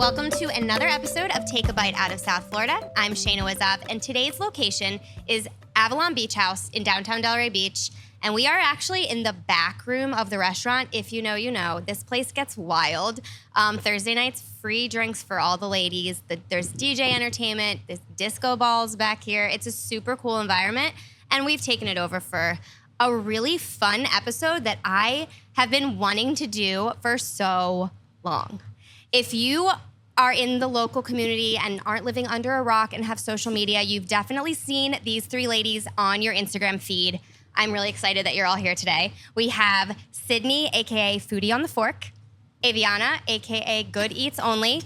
Welcome to another episode of Take a Bite out of South Florida. I'm Shaina Wizov, and today's location is Avalon Beach House in downtown Delray Beach. And we are actually in the back room of the restaurant. If you know, you know. This place gets wild. Thursday nights, free drinks for all the ladies. There's DJ entertainment. There's disco balls back here. It's a super cool environment. And we've taken it over for a really fun episode that I have been wanting to do for so long. If you are in the local community and aren't living under a rock and have social media, you've definitely seen these three ladies on your Instagram feed. I'm really excited that you're all here today. We have Sydney, AKA Foodie on the Fork, Avyana, AKA Good Eats Only,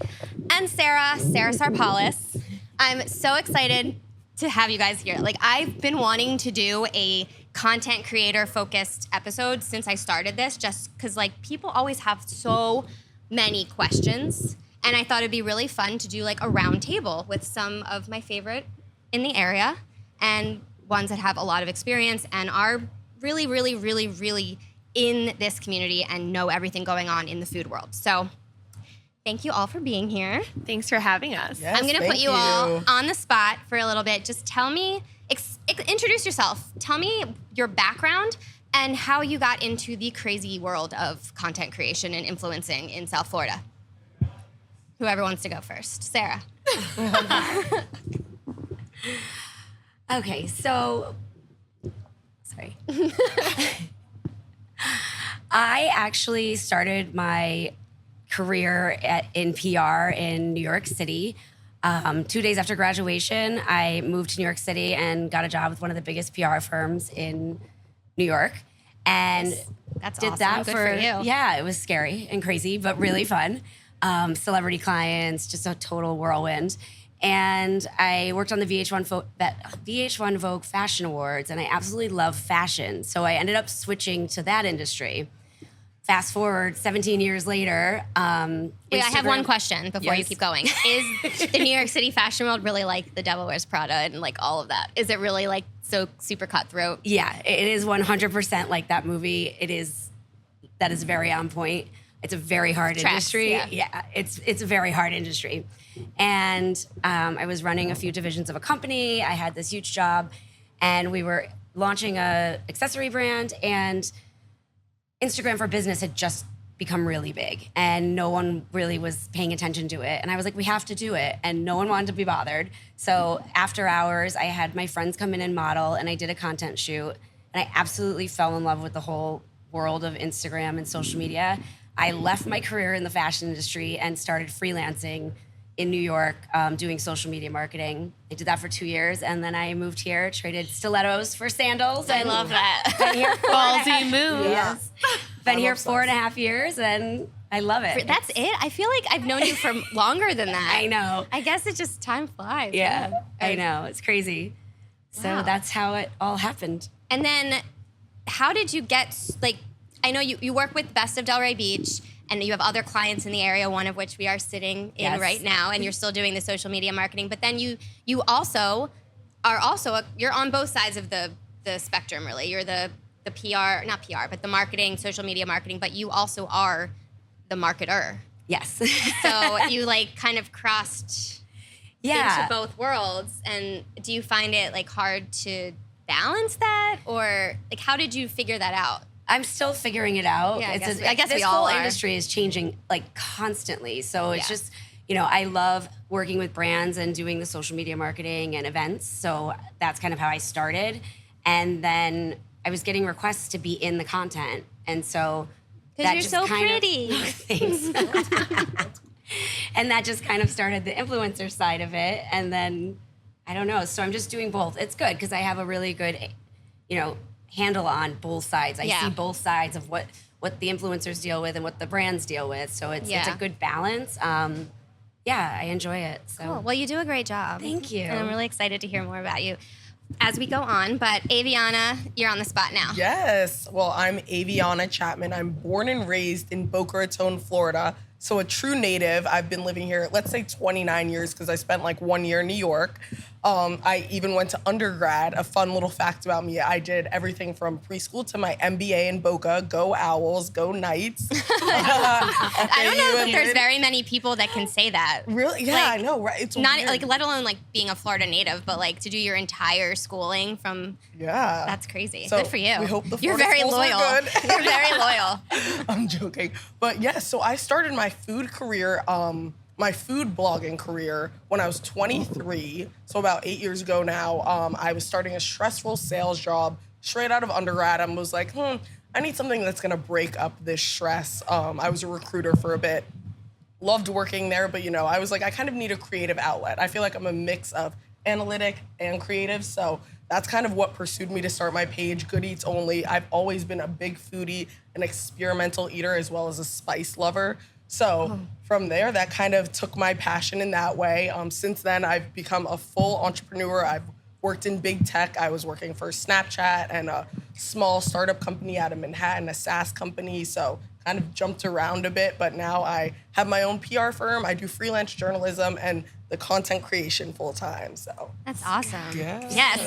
and Sarah Sarpolis. I'm so excited to have you guys here. Like, I've been wanting to do a content creator focused episode since I started this, just because like people always have so many questions. And I thought it'd be really fun to do like a round table with some of my favorite in the area and ones that have a lot of experience and are really, really, really, really in this community and know everything going on in the food world. So thank you all for being here. Thanks for having us. Yes, I'm going to put you all on the spot for a little bit. Just tell me, introduce yourself. Tell me your background and how you got into the crazy world of content creation and influencing in South Florida. Whoever wants to go first. Sarah. Okay, so, sorry. I actually started my career in PR in New York City. 2 days after graduation, I moved to New York City and got a job with one of the biggest PR firms in New York. And That's did awesome. that Good for you. Yeah, it was scary and crazy, but really fun. Celebrity clients, just a total whirlwind. And I worked on the VH1 Vogue Fashion Awards, and I absolutely love fashion. So I ended up switching to that industry. Fast forward 17 years later. Wait, I have one question before you keep going. Is the New York City fashion world really like the Devil Wears Prada and like all of that? Is it really like so super cutthroat? Yeah, it is 100% like that movie. That is very on point. It's a very hard industry. Yeah, it's a very hard industry. And I was running a few divisions of a company. I had this huge job, and we were launching a accessory brand, and Instagram for Business had just become really big, and no one really was paying attention to it. And I was like, we have to do it, and no one wanted to be bothered. So after hours, I had my friends come in and model, and I did a content shoot, and I absolutely fell in love with the whole world of Instagram and social media. I left my career in the fashion industry and started freelancing in New York, doing social media marketing. I did that for 2 years, and then I moved here, traded stilettos for sandals. I love that. Been here Ballsy move. Yes. Been here 4.5 years, and I love it. That's it? I feel like I've known you for longer than that. I know. I guess it's just time flies. Yeah, I know. It's crazy. So Wow. that's how it all happened. And then how did you get, like, I know you work with Best of Delray Beach, and you have other clients in the area, one of which we are sitting in Yes. right now, and you're still doing the social media marketing. But then you also are you're on both sides of the spectrum, really. You're the PR, not PR, but the marketing, social media marketing, but you also are the marketer. Yes. So you like kind of crossed into both worlds. And do you find it like hard to balance that, or like how did you figure that out? I'm still figuring it out. Yeah, I guess this we all whole are. industry is changing like constantly. So it's Yeah. just, I love working with brands and doing the social media marketing and events. So that's kind of how I started. And then I was getting requests to be in the content. And so Because that you're just so kind of- pretty. Thanks. And that just kind of started the influencer side of it. And then, I don't know. So I'm just doing both. It's good because I have a really good, handle on both sides. I see both sides of what the influencers deal with and what the brands deal with. So it's a good balance. I enjoy it. So. Cool. Well, you do a great job. Thank you. And I'm really excited to hear more about you as we go on. But Avyana, you're on the spot now. Yes. Well, I'm Avyana Chapman. I'm born and raised in Boca Raton, Florida. So a true native. I've been living here, let's say 29 years, because I spent like 1 year in New York. I even went to undergrad. A fun little fact about me, I did everything from preschool to my MBA in Boca. Go Owls, go Knights. I don't know that there's very many people that can say that. Really? Yeah, Like, I know, right? It's Not weird. like, let alone like being a Florida native, but like to do your entire schooling from. Yeah. That's crazy. So Good for you. we hope the You're Florida very schools were loyal. good. You're very loyal. I'm joking. But yeah, so I started my food career, my food blogging career when I was 23. So about 8 years ago now, I was starting a stressful sales job straight out of undergrad and was like, I need something that's gonna break up this stress. I was a recruiter for a bit. Loved working there, but I was like, I kind of need a creative outlet. I feel like I'm a mix of analytic and creative, so that's kind of what pursued me to start my page, Good Eats Only. I've always been a big foodie, an experimental eater, as well as a spice lover. So from there, that kind of took my passion in that way. Since then, I've become a full entrepreneur. I've worked in big tech. I was working for Snapchat and a small startup company out of Manhattan, a SaaS company. So kind of jumped around a bit, but now I have my own PR firm. I do freelance journalism and the content creation full time. So That's awesome. Yes. Yes.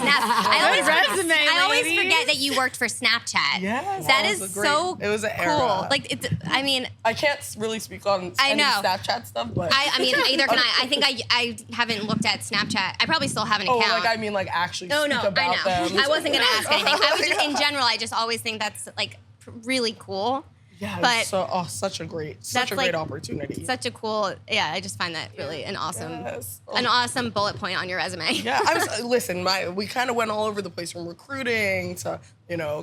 resume, I always ladies. forget that you worked for Snapchat. Yes. That It is was a great- so it was an cool. era. Like, I mean, I can't really speak on I any know. Snapchat stuff, but I mean, either can I. I think I haven't looked at Snapchat. I probably still have an account. actually No, speak no, about I know. them. I wasn't gonna ask anything. I was just in general. I just always think that's like really cool. Yeah, But it's such a great that's like opportunity. Such a cool. Yeah, I just find that really an awesome, Yes. an awesome bullet point on your resume. Yeah, I was listen. We kind of went all over the place from recruiting to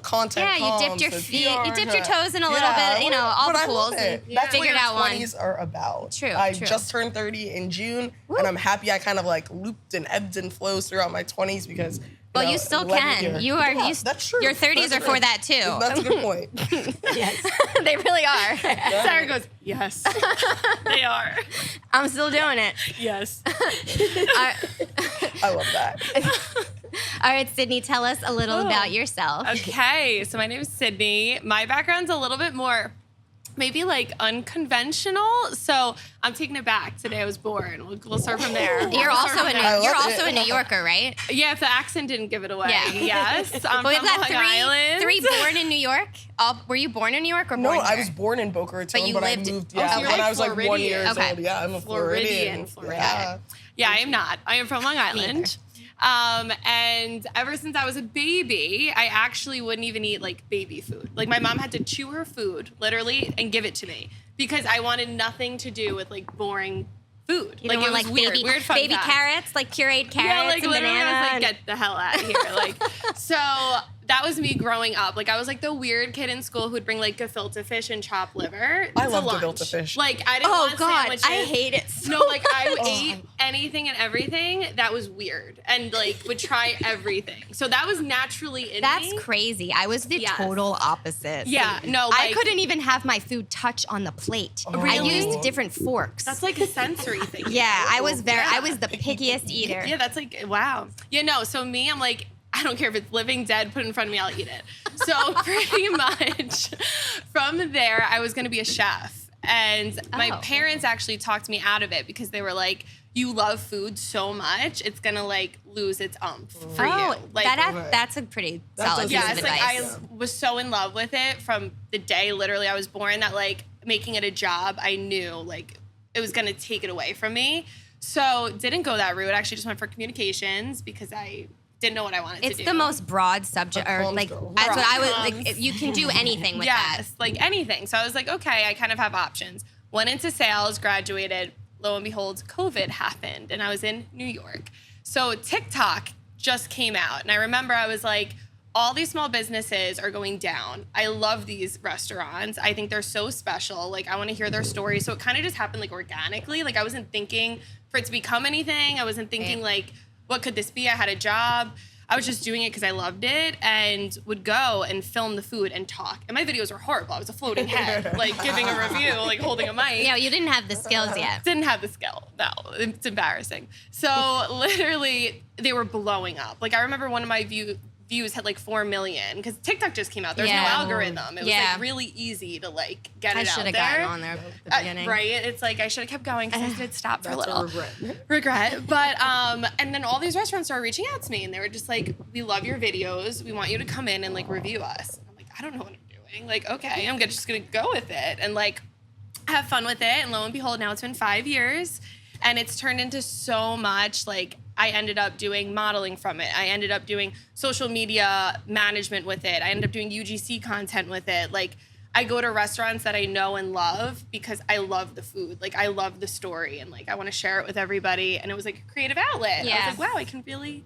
content. Yeah, you dipped comms your to feet, PR you dipped your to- toes in a little Yeah, bit, all but the I love pools, it. and That's figured what out your one. 20s are about. True, I true. just turned 30 in June, Woo. and I'm happy I kind of like looped and ebbed and flows throughout my 20s because. Well, you still it led me can. here. You are. Yeah, you, that's true. Your 30s That's are for true. that too. That's a good point. Yes. They really are. Sarah goes, yes, they are. I'm still doing it. Yes. I love that. All right, Sydney, tell us a little about yourself. Okay, so my name is Sydney. My background's a little bit more maybe like unconventional. So I'm taking it back. Today I was born. We'll start from there. You're also a I you're love also it. a New Yorker, right? Yeah, if the accent didn't give it away. Yeah. Yes. I'm Well, we've from got Long Island. three born in New York. Were you born in New York or No, born I here? was born in Boca Raton, you but I lived- moved. Oh, Yeah, so you're when like I was like 1 Floridian. year Okay. old. Yeah, I'm a Floridian. Floridian. Yeah. Yeah, I am not. I am from Long Island. And ever since I was a baby, I actually wouldn't even eat like baby food. Like my mom had to chew her food literally and give it to me because I wanted nothing to do with like boring food. You like don't it want was like weird. Weird fun baby fact. carrots, like pureed carrots Yeah, like and literally, banana. I was and- like, get the hell out of here. Like, so that was me growing up. Like, I was like the weird kid in school who'd bring like gefilte fish and chopped liver. I to love lunch. gefilte fish. Like, I didn't Oh want God, sandwiches. I hate it. So No, like I much. ate anything and everything that was weird and like would try everything. So that was naturally in That's me. crazy. I was the Yes. total opposite. Yeah, no, I like- couldn't even have my food touch on the plate. I Really? used different forks. That's like a sensory thing. yeah, I was Yeah. I was the pickiest eater. Yeah, that's like, wow. Yeah, no, so me, I'm like, I don't care if it's living, dead, put it in front of me, I'll eat it. So pretty much from there, I was gonna be a chef. And my Oh. parents actually talked me out of it because they were like, you love food so much, it's gonna like lose its umph for Oh, you. Like, that's a pretty That's solid a- piece yeah, of it's like advice. I was so in love with it from the day literally I was born that like making it a job, I knew like it was gonna take it away from me. So didn't go that route. I actually just went for communications because I didn't know what I wanted It's to do. the most broad subject, A or comms like girl. that's what I was Comms. like. You can do anything with that. yes, like anything. So I was like, okay, I kind of have options. Went into sales, graduated. Lo and behold, COVID happened, and I was in New York. So TikTok just came out, and I remember I was like, all these small businesses are going down. I love these restaurants. I think they're so special. Like, I want to hear their stories. So it kind of just happened like organically. Like, I wasn't thinking for it to become anything. I wasn't thinking like, what could this be? I had a job. I was just doing it because I loved it and would go and film the food and talk. And my videos were horrible. I was a floating head, like giving a review, like holding a mic. Yeah, you didn't have the skills yet. Didn't have the skill. No, it's embarrassing. So literally, they were blowing up. Like I remember one of my views had like 4 million because TikTok just came out. There's no algorithm. It was like really easy to like get it out there. I should have gotten on there at the beginning. Right? It's like I should have kept going because I did stop for a little. Regret. But and then all these restaurants started reaching out to me and they were just like, we love your videos. We want you to come in and like review us. And I'm like, I don't know what I'm doing. Like, okay, I'm just gonna go with it and like have fun with it. And lo and behold, now it's been 5 years and it's turned into so much. Like I ended up doing modeling from it. I ended up doing social media management with it. I ended up doing UGC content with it. Like I go to restaurants that I know and love because I love the food. Like I love the story and like I want to share it with everybody. And it was like a creative outlet. Yeah. I was like, wow, I can really,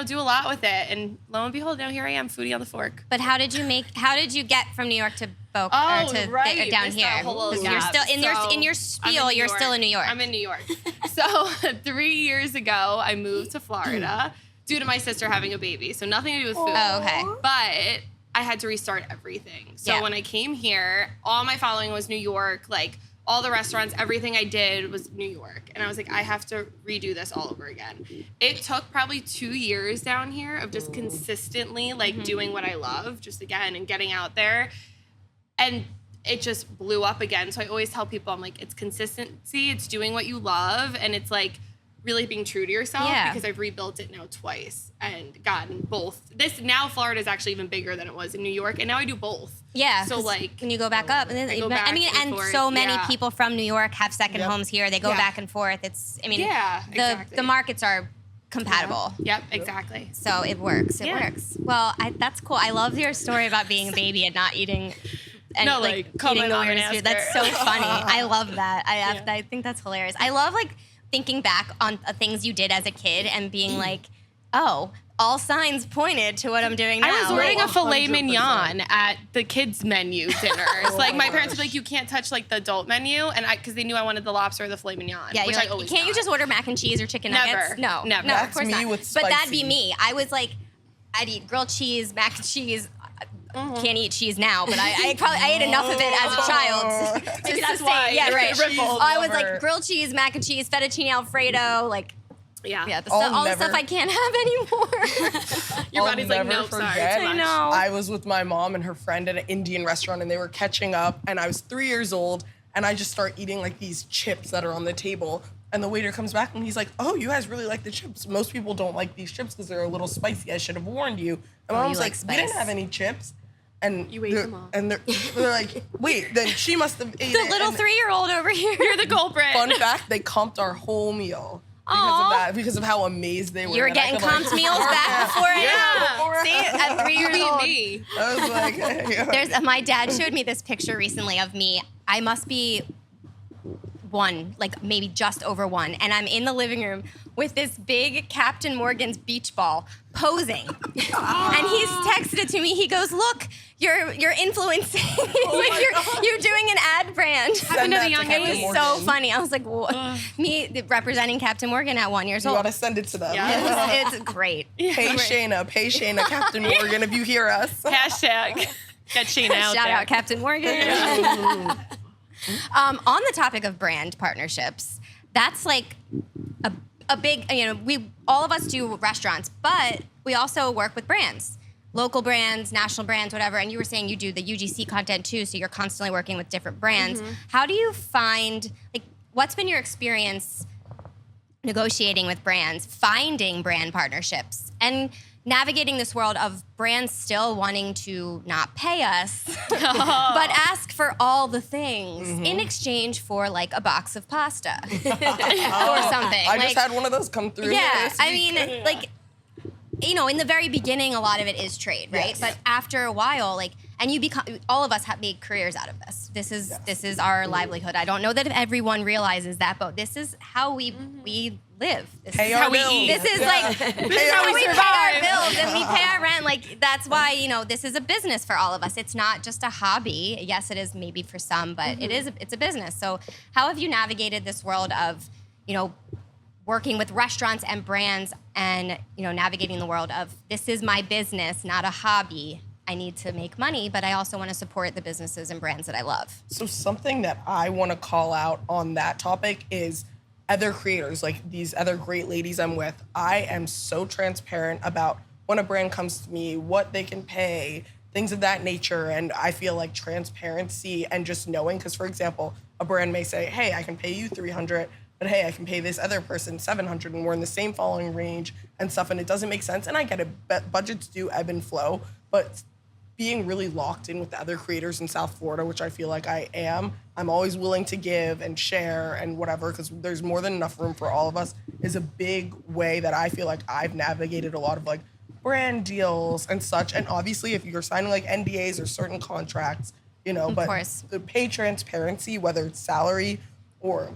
do a lot with it. And lo and behold, now here I am, foodie on the fork. But how did you get from New York to Boca or to down here? Because you're still in your spiel. You're still in New York. I'm in New York. So 3 years ago, I moved to Florida due to my sister having a baby. So nothing to do with food. Oh, okay. But I had to restart everything. So when I came here, all my following was New York. Like all the restaurants, everything I did was New York. And I was like, I have to redo this all over again. It took probably 2 years down here of just consistently like doing what I love, just again, and getting out there. And it just blew up again. So I always tell people, I'm like, it's consistency, it's doing what you love, and it's like really being true to yourself because I've rebuilt it now twice and gotten both. Now Florida is actually even bigger than it was in New York, and now I do both. Yeah. So like when you go back up, and so many people from New York have second homes here. They go back and forth. The markets are compatible. Yep, exactly. So it works. It works. Well, that's cool. I love your story about being a baby and not eating. And eating the weirdest food. That's so funny. I love that. I think that's hilarious. I love like thinking back on things you did as a kid and being like, oh, all signs pointed to what I'm doing now. I was ordering a filet mignon at the kids menu dinners. Like my parents were like, you can't touch like the adult menu, and because they knew I wanted the lobster or the filet mignon. Yeah, which I always can't. You just order mac and cheese or chicken nuggets? Never. No, That's of course me not. with spicy. But that'd be me. I was like, I'd eat grilled cheese, mac and cheese. Can't eat cheese now, but I ate enough of it as a child to that's sustain. why. Yeah, right. I was lover. like grilled cheese, mac and cheese, fettuccine Alfredo, like. Yeah. All the stuff I can't have anymore. Your body's like, nope, sorry, too much. I know. I was with my mom and her friend at an Indian restaurant, and they were catching up, and I was 3 years old, and I just start eating like these chips that are on the table. And the waiter comes back and he's like, oh, you guys really like the chips. Most people don't like these chips because they're a little spicy. I should have warned you. And my mom's like, we didn't have any chips. And you ate them all. And they're like, wait, then she must have ate the it. little 3-year-old over here. You're the culprit. Fun fact, they comped our whole meal. Because of that, because of how amazed they were. You were getting comped meals back before I See, at 3 years old. Me. I was like, My dad showed me this picture recently of me. I must be 1, like maybe just over 1, and I'm in the living room with this big Captain Morgan's beach ball posing. And he's texted it to me. He goes, "Look, you're influencing. you're doing an ad brand." Happened at a young age. It was so funny. I was like, me representing Captain Morgan at 1 year old. You gotta send it to them. Yeah. It's great. Pay Shayna, Captain Morgan, if you hear us. Hashtag get Shaina out Shout there. out Captain Morgan. On the topic of brand partnerships, that's like a big, we all of us do restaurants, but we also work with brands, local brands, national brands, whatever. And you were saying you do the UGC content too, so you're constantly working with different brands. Mm-hmm. How do you find, like, what's been your experience negotiating with brands, finding brand partnerships, and navigating this world of brands still wanting to not pay us, but ask for all the things in exchange for like a box of pasta or something. I just had one of those come through. Yeah, I mean, like, in the very beginning, a lot of it is trade, right? Yes. But after a while, like, and you become, all of us have made careers out of this. This is our livelihood. I don't know that everyone realizes that, but this is how we live. This is how we eat. This is like this is how we pay our bills and we pay our rent. Like, that's why this is a business for all of us. It's not just a hobby. Yes, it is maybe for some, but it's a business. So how have you navigated this world of working with restaurants and brands and navigating the world of this is my business, not a hobby. I need to make money, but I also want to support the businesses and brands that I love. So something that I want to call out on that topic is other creators, like these other great ladies I'm with. I am so transparent about when a brand comes to me, what they can pay, things of that nature. And I feel like transparency and just knowing, because for example, a brand may say, hey, I can pay you $300, but hey, I can pay this other person $700, and we're in the same following range and stuff, and it doesn't make sense. And I get it, budgets do ebb and flow, but being really locked in with the other creators in South Florida, which I feel like I am, I'm always willing to give and share and whatever, because there's more than enough room for all of us, is a big way that I feel like I've navigated a lot of like brand deals and such. And obviously if you're signing like NDAs or certain contracts, you know, but the pay transparency, whether it's salary or,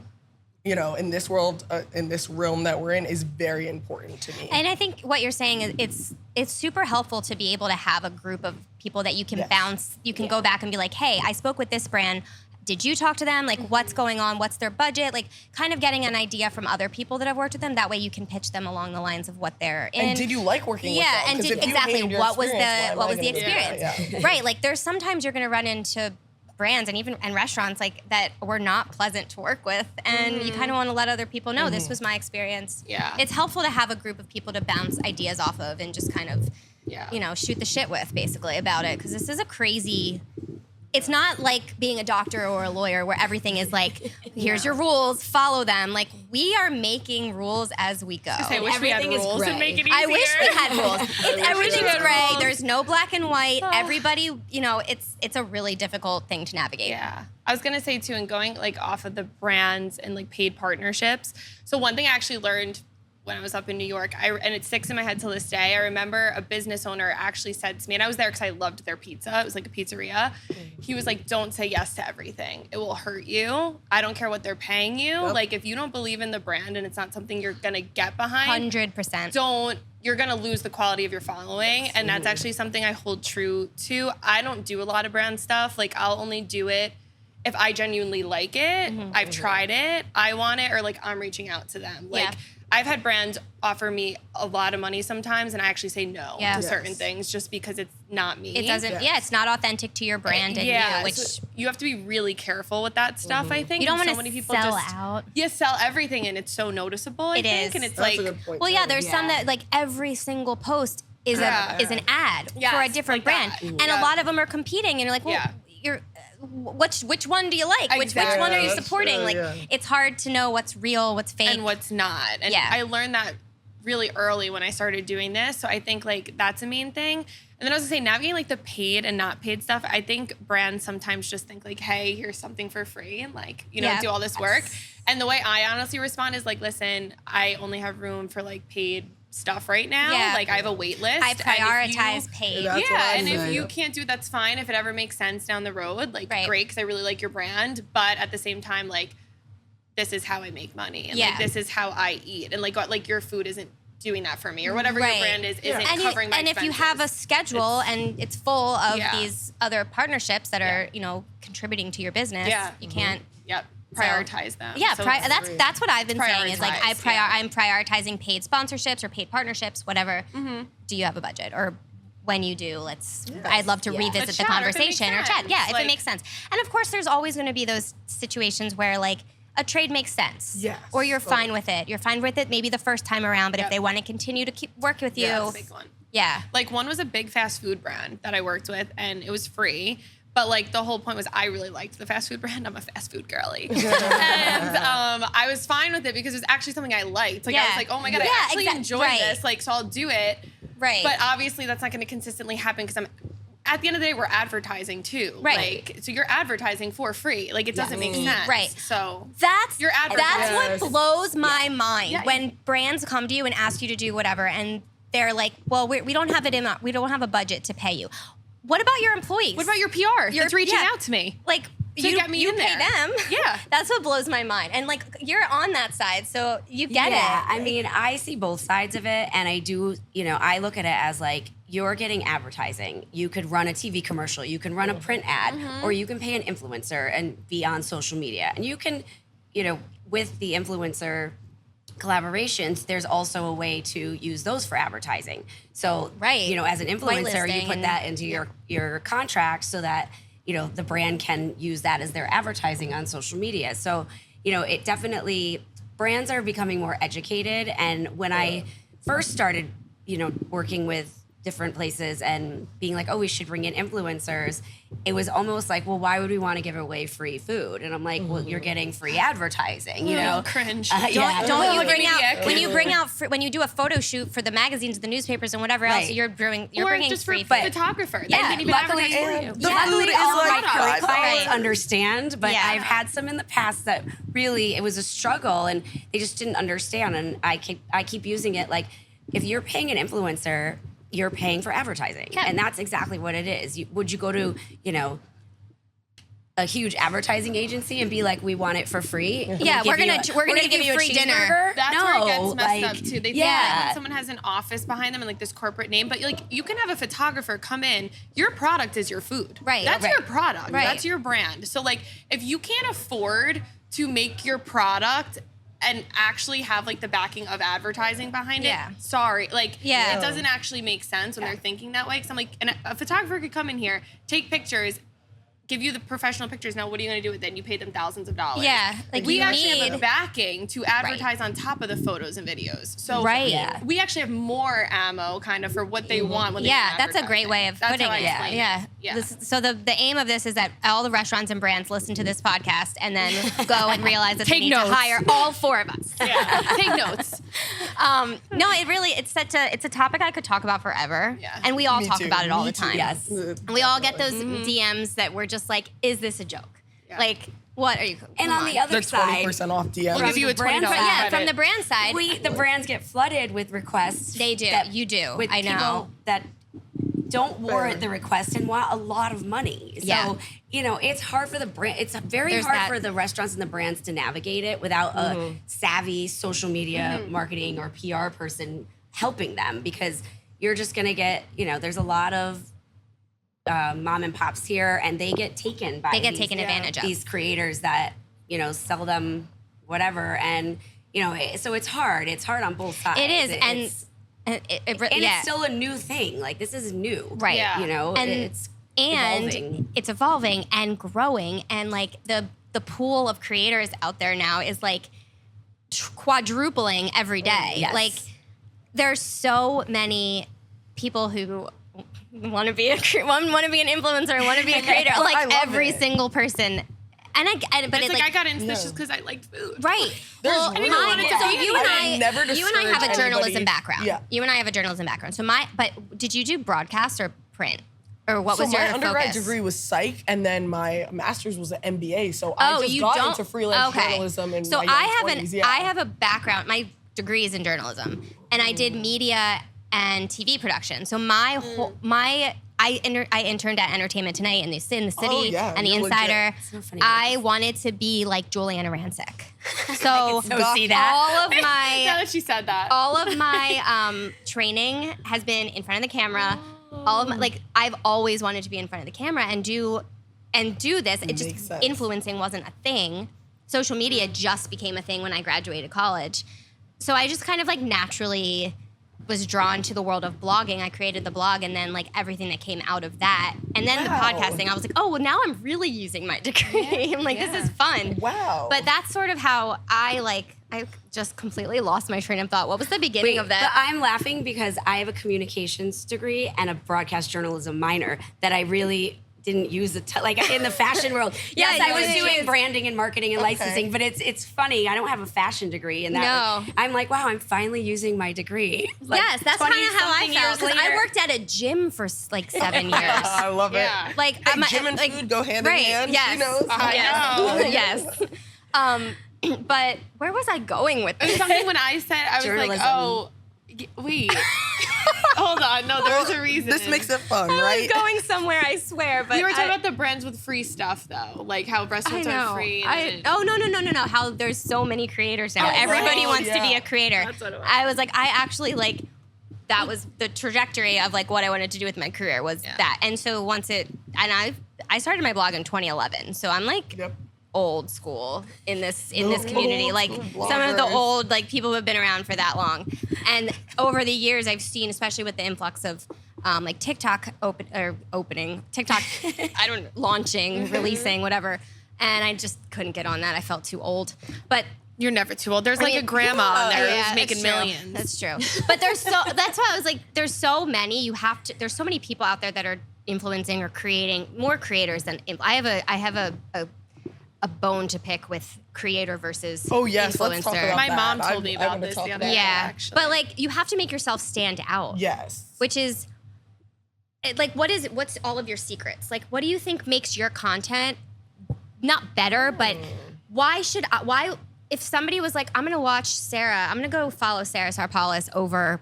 you know, in this world, in this realm that we're in, is very important to me. And I think what you're saying is it's super helpful to be able to have a group of people that you can bounce. You can go back and be like, hey, I spoke with this brand. Did you talk to them? Like, what's going on? What's their budget? Like, kind of getting an idea from other people that have worked with them. That way you can pitch them along the lines of what they're in. And did you like working with them? Yeah, and exactly what was the experience? Yeah. Right. Like, there's sometimes you're going to run into brands and restaurants like that were not pleasant to work with, and you kind of want to let other people know this was my experience. Yeah, it's helpful to have a group of people to bounce ideas off of and just kind of you know, shoot the shit with basically about it, because this is a crazy. It's not like being a doctor or a lawyer where everything is like, here's your rules, follow them. Like, we are making rules as we go. I wish we had rules and make it easier. I wish we had rules. Everything's gray. There's no black and white. Everybody, you know, it's a really difficult thing to navigate. Yeah. I was going to say, too, and going, like, off of the brands and, like, paid partnerships. So one thing I actually learned when I was up in New York, and it sticks in my head till this day. I remember a business owner actually said to me, and I was there because I loved their pizza. It was like a pizzeria. He was like, don't say yes to everything. It will hurt you. I don't care what they're paying you. Yep. Like, if you don't believe in the brand and it's not something you're going to get behind, 100%. You're going to lose the quality of your following. And that's actually something I hold true to. I don't do a lot of brand stuff. Like, I'll only do it if I genuinely like it, I've tried it, I want it, or like I'm reaching out to them. Like, I've had brands offer me a lot of money sometimes, and I actually say no to certain things just because it's not me. It doesn't, it's not authentic to your brand and you, which so you have to be really careful with that stuff, I think. You don't want to so many people sell just, out. Yeah, sell everything, and it's so noticeable, I think. And it's That's like, a good point, well, yeah, too. there's some that like every single post is an ad for a different brand. that. And a lot of them are competing, and you're like, well, which one do you like? Which one are you supporting? Like, it's hard to know what's real, what's fake, and what's not. And I learned that really early when I started doing this. So I think like that's a main thing. And then I was gonna say, navigating like the paid and not paid stuff. I think brands sometimes just think like, hey, here's something for free, and like, you know, do all this work. And the way I honestly respond is like, listen, I only have room for like paid stuff right now. Like, I have a wait list. I prioritize paid. And if you can't do it, that's fine. If it ever makes sense down the road, like great, because I really like your brand. But at the same time, like, this is how I make money, and like this is how I eat, and like your food isn't doing that for me, or whatever your brand isn't covering my expenses. And if you have a schedule and it's full of these other partnerships that are, you know, contributing to your business, you can't prioritize them. Yeah, so that's what I've been saying is like I'm prioritizing paid sponsorships or paid partnerships, whatever. Do you have a budget? Or when you do, I'd love to revisit the conversation or chat. Yeah, if it makes sense. And of course, there's always going to be those situations where like a trade makes sense. Yes. Or you're fine with it. You're fine with it maybe the first time around, but if they want to continue to keep work with you. That's a big one. Yeah. Like, one was a big fast food brand that I worked with, and it was free. But like, the whole point was I really liked the fast food brand. I'm a fast food girly. And I was fine with it because it was actually something I liked. Like, I was like, oh my God, I actually enjoy this. Like, so I'll do it. Right. But obviously that's not going to consistently happen because at the end of the day, we're advertising too. Right. Like, so you're advertising for free. Like, it doesn't make sense. Right. So that's advertising. what blows my mind when brands come to you and ask you to do whatever, and they're like, well, we don't have we don't have a budget to pay you. What about your employees? What about your PR that's reaching out to me? Like, you get me in pay there. them. Yeah. That's what blows my mind. And like, you're on that side, so you get it. I mean, I see both sides of it, and I do, you know, I look at it as like, you're getting advertising. You could run a TV commercial, you can run a print ad, or you can pay an influencer and be on social media. And you can, you know, with the influencer collaborations, there's also a way to use those for advertising. So, you know, as an influencer, you put that into your contract so that, you know, the brand can use that as their advertising on social media. So, you know, it definitely, brands are becoming more educated. And when I first started, you know, working with different places and being like, oh, we should bring in influencers, it was almost like, well, why would we want to give away free food? And I'm like, well, you're getting free advertising, you know? Cringe. Don't you bring out when you do a photo shoot for the magazines, the newspapers, and whatever else you're bringing just free for food. photographer. Yeah, They can even luckily, advertise for you. The food is all like my current clients Right. understand, but Yeah. I've had some in the past that really it was a struggle and they just didn't understand. And I keep using it like, if you're paying an influencer, you're paying for advertising. Yeah. And that's exactly what it is. Would you go to, a huge advertising agency and be like, we want it for free? Yeah, we're gonna give you a free dinner. cheeseburger? That's no, where it gets messed up like, too. They think like when someone has an office behind them and like this corporate name, but like you can have a photographer come in. Your product is your food. Right. That's Right. your product. Right. That's your brand. So like if you can't afford to make your product and actually have like the backing of advertising behind Yeah. it, sorry. Like Yeah. it doesn't actually make sense when they're thinking that way. Cause I'm like, and a photographer could come in here, take pictures, give you the professional pictures. Now, what are you going to do with it? And you paid them thousands of dollars. Yeah, like we you actually have a need- backing to advertise on top of the photos and videos. So Right. Yeah. we actually have more ammo kind of for what they want when they Yeah, want that's a great advertising. way of That's putting how I it. explain Yeah. Yeah. So the aim of this is that all the restaurants and brands listen to this podcast and then go and realize that they Take need notes. to hire all four of us. Yeah. Take notes. No, it's a topic I could talk about forever. Yeah. And we all Me talk too. about it all Me the too. time. Yes. And we all get those DMs that we're just like, is this a joke? Yeah. Like, what are you? And come on the other They're side, 20% off DM. We'll give you a the brand $20 side- yeah, credit. from the brand side, the brands get flooded with requests. They do. that- You do. With I know. people that don't warrant the request and want a lot of money. So, Yeah. it's hard for the brand. It's very There's hard that. for the restaurants and the brands to navigate it without a savvy social media marketing or PR person helping them, because you're just going to get, there's a lot of mom and pops here and they get taken by taken advantage of. these creators that, sell them whatever. And, so it's hard. It's hard on both sides. It is, and It's- and it's still a new thing. Like, this is new. Right. Yeah. And it's and evolving. it's evolving and growing, and like the pool of creators out there now is like quadrupling every day. Yes. Like there's so many people who want to be an influencer, want to be a creator. I Like love every it. single person. And But it's like I got into this just because I liked food. Right. There's Well, really mine, no so way. you and I never you and I have a discourage journalism anybody. background. Yeah. You and I have a journalism background. So but did you do broadcast or print? Or what So was your my undergrad focus? degree was psych, and then my master's was an MBA. So I just you got don't into freelance okay. journalism in So my young 20s, yeah. I have a background. My degree is in journalism, and I did media and TV production. So I interned at Entertainment Tonight in the City Oh, yeah, and the you're legit. Insider. So funny. I wanted to be like Juliana Rancic. So see that. all of Now my that she said that. all of my training has been in front of the camera. All of my I've always wanted to be in front of the camera and do this. It Makes just sense. influencing wasn't a thing. Social media just became a thing when I graduated college. So I just kind of naturally was drawn to the world of blogging. I created the blog, and then everything that came out of that, and then the Wow. podcasting. I was like, oh, well, now I'm really using my degree. I'm like, this is fun. Wow. But that's sort of how I just completely lost my train of thought. What was the beginning of But that? I'm laughing because I have a communications degree and a broadcast journalism minor that I really didn't use in the fashion world. Yes, Yeah, I was yeah, doing yeah. branding and marketing and licensing, but it's funny. I don't have a fashion degree in that. No. I'm like, wow, I'm finally using my degree. Yes, that's kind of how I 20-something felt. years 'Cause I later. worked at a gym for 7 years. I love it. Yeah. Hey, gym and food go hand in hand. Yes. She knows. Yes. yes. But where was I going with It was this? something when I said, I was Journalism. like, oh, wait. Hold on. No, there was a reason. This makes it fun, I right? was going somewhere, I swear. But We were talking about the brands with free stuff, though. Like how I restaurants know. are free. And No. How there's so many creators now. Oh, Everybody right. wants to be Yeah. a creator. That's what it was. I was I actually that was the trajectory of what I wanted to do with my career was that. And so I started my blog in 2011. So I'm Yep. old school in this Old community. school Some of the bloggers. old people who have been around for that long. And over the years, I've seen, especially with the influx of TikTok opening, TikTok, launching, releasing, whatever. And I just couldn't get on that. I felt too old. But You're never too old. There's like a grandma on there who's making that's true. millions. That's true. But that's why I was like, there's so many. There's so many people out there that are influencing or creating more creators than I have a bone to pick with creator versus yes, influencer. let's talk about My that. mom told me I about wanna this talk the other about day. Yeah, actually. but like you have to make yourself stand out. Yes. Which is like what's all of your secrets? Like what do you think makes your content not better, but why if somebody was like, I'm gonna go follow Sarah Sarpolis over,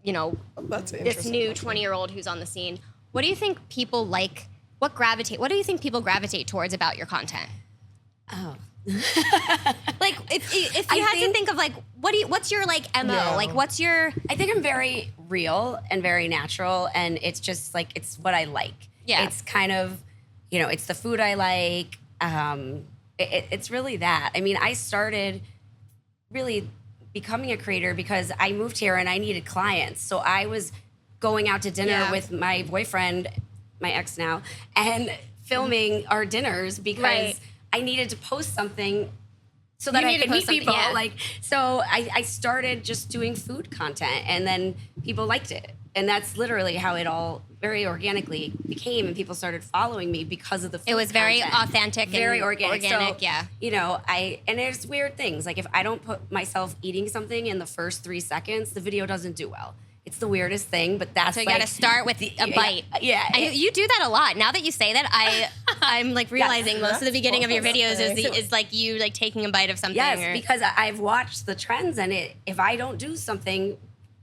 That's this interesting. new 20-year-old who's on the scene, what do you think people like? What do you think people gravitate towards about your content? Oh. Like if you had to think of like what's your like MO? Yeah. Like what's your I think I'm very real and very natural, and it's just like it's what I like. Yeah. It's kind of, it's the food I like. It's really that. I mean, I started really becoming a creator because I moved here and I needed clients. So I was going out to dinner with my boyfriend, my ex now, and filming our dinners because I needed to post something so that I could meet people. Yeah. So I started just doing food content, and then people liked it. And that's literally how it all very organically became, and people started following me because of the food It was very content. authentic Very and organic. organic, So, yeah. And there's weird things. Like if I don't put myself eating something in the first 3 seconds, the video doesn't do well. It's the weirdest thing, but that's So you gotta start with a bite. Yeah. You do that a lot. Now that you say that, I'm like realizing most of the beginning of your videos is like you like taking a bite of something. Yes, because I've watched the trends, and if I don't do something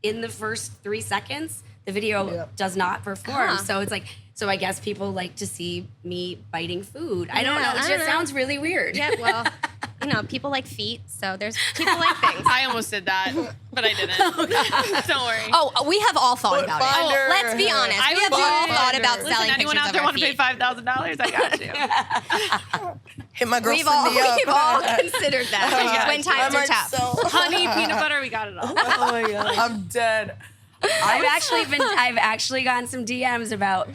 in the first 3 seconds, the video does not perform. So it's like, I guess people like to see me biting food. I don't know. It just sounds really weird. Yeah, well, people like feet, so there's people like things. I almost did that, but I didn't. Don't worry. Oh, we have all thought about Finder. it. Let's be honest. We have all thought about Listen, selling anyone pictures out of there our want to pay feet. $5,000? I got you. Hit my girl We've all Cindy up. considered that when times are tough. Honey, peanut butter, we got it all. Oh my god, I'm dead. I've actually gotten some DMs about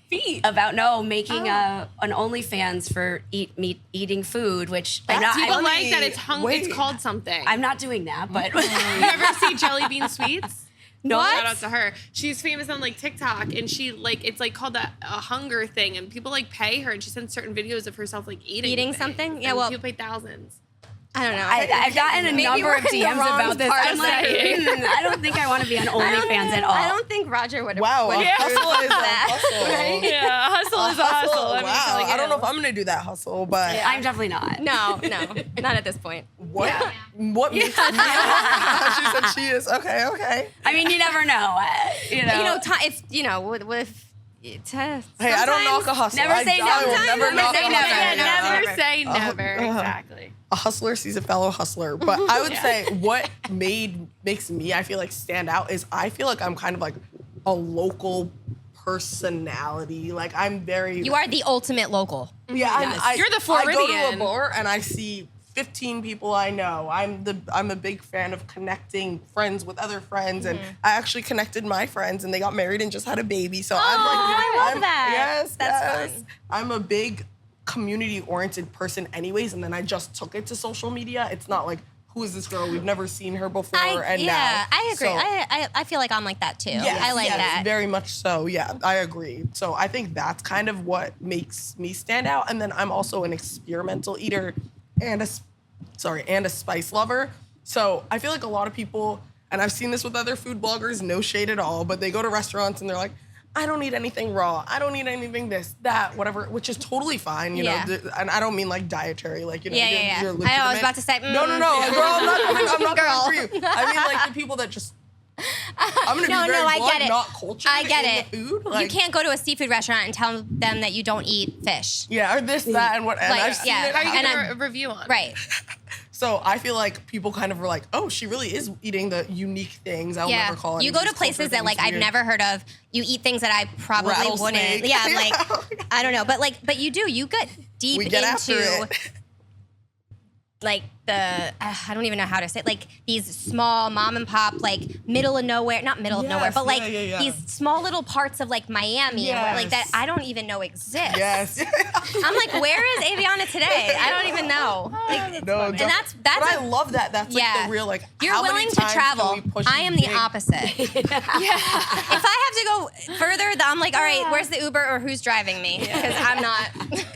feet. About making an OnlyFans for eating food, which I'm not. People funny. like that it's called something. I'm not doing that, but You ever see Jelly Bean Sweets? No. Shout out to her. She's famous on like TikTok, and she it's like called a hunger thing, and people like pay her, and she sends certain videos of herself like eating things, something. Yeah, and well, people pay thousands. I don't know. I've gotten a number we're of in the DMs wrong about this. part I'm of like, I don't think I want to be on OnlyFans at all. I don't think Roger would. Wow, a would hustle is a that. hustle. Yeah, hustle is a hustle. I'm Wow, telling you. I don't know if I'm gonna do that hustle, but I'm definitely not. No, not at this point. what? What makes me? She said she is. Okay. I mean, you never know. If with. Hey, I don't knock a hustle. Never say I will never. never knock Never say a never. hustle. Yeah, Never. never say never. Exactly. A hustler sees a fellow hustler. But I would say what makes me, I feel like, stand out is I feel like I'm kind of like a local personality. Like I'm very. You are the ultimate local. Yeah, You're the I go to a Floridian. bar and I see 15 people I know. I'm a big fan of connecting friends with other friends, and I actually connected my friends, and they got married and just had a baby. So I love that. Yes, That's fun. I'm a big community-oriented person, anyways, and then I just took it to social media. It's not like, who is this girl? We've never seen her before, now. I agree. So, I feel like I'm like that too. yes, I like yes, that. very much so. Yeah, I agree. So I think that's kind of what makes me stand out. And then I'm also an experimental eater and a spice lover. So I feel like a lot of people, and I've seen this with other food bloggers, no shade at all, but they go to restaurants and they're like, I don't need anything raw. I don't need anything this, that, whatever, which is totally fine, you know. And I don't mean like dietary, like, you know, Yeah. you're I was legitimate. about to say, No, girl, I'm not coming Girl. for you. I mean like the people that just, I'm gonna be very I blunt, get it. not cultured I get in it. the food. You Like, can't go to a seafood restaurant and tell them that you don't eat fish. yeah, or this, that, and what, and Like, I've seen yeah. it How are you And getting I'm- a review on? Right. So I feel like people kind of were like, oh, she really is eating the unique things. I'll never call it. You go to places that like I've never heard of. You eat things that I probably Rattlesnake. wouldn't. Yeah, like I don't know, but you do. You get deep We get after into it. like I don't even know how to say it, like these small mom and pop, like middle of nowhere, not middle of nowhere, but like these small little parts of like Miami and like that I don't even know exist. Yes. I'm like, where is Avyana today? I don't even know. Like, No, and that's but I love that. That's like the real, like, you're how willing many to times travel. can we push I am these the big- opposite. If I have to go further, I'm like, all right, where's the Uber or who's driving me? Because I'm not.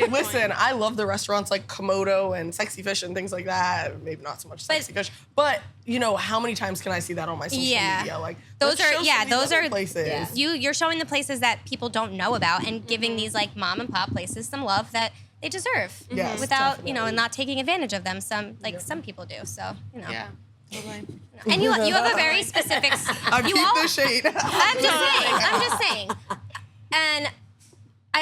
Listen, I love the restaurants like Komodo and Sexy Fish and things like that. Maybe not so much Sexy Fish, but you know, how many times can I see that on my social media? Like those are those are places. Yeah. You're showing the places that people don't know about and giving these like mom and pop places some love that they deserve. Yes, without you know, definitely. and not taking advantage of them. Some people do. So you know. Yeah. Totally. And you have a very specific. I'm you keep all, the shade. I'm just saying. And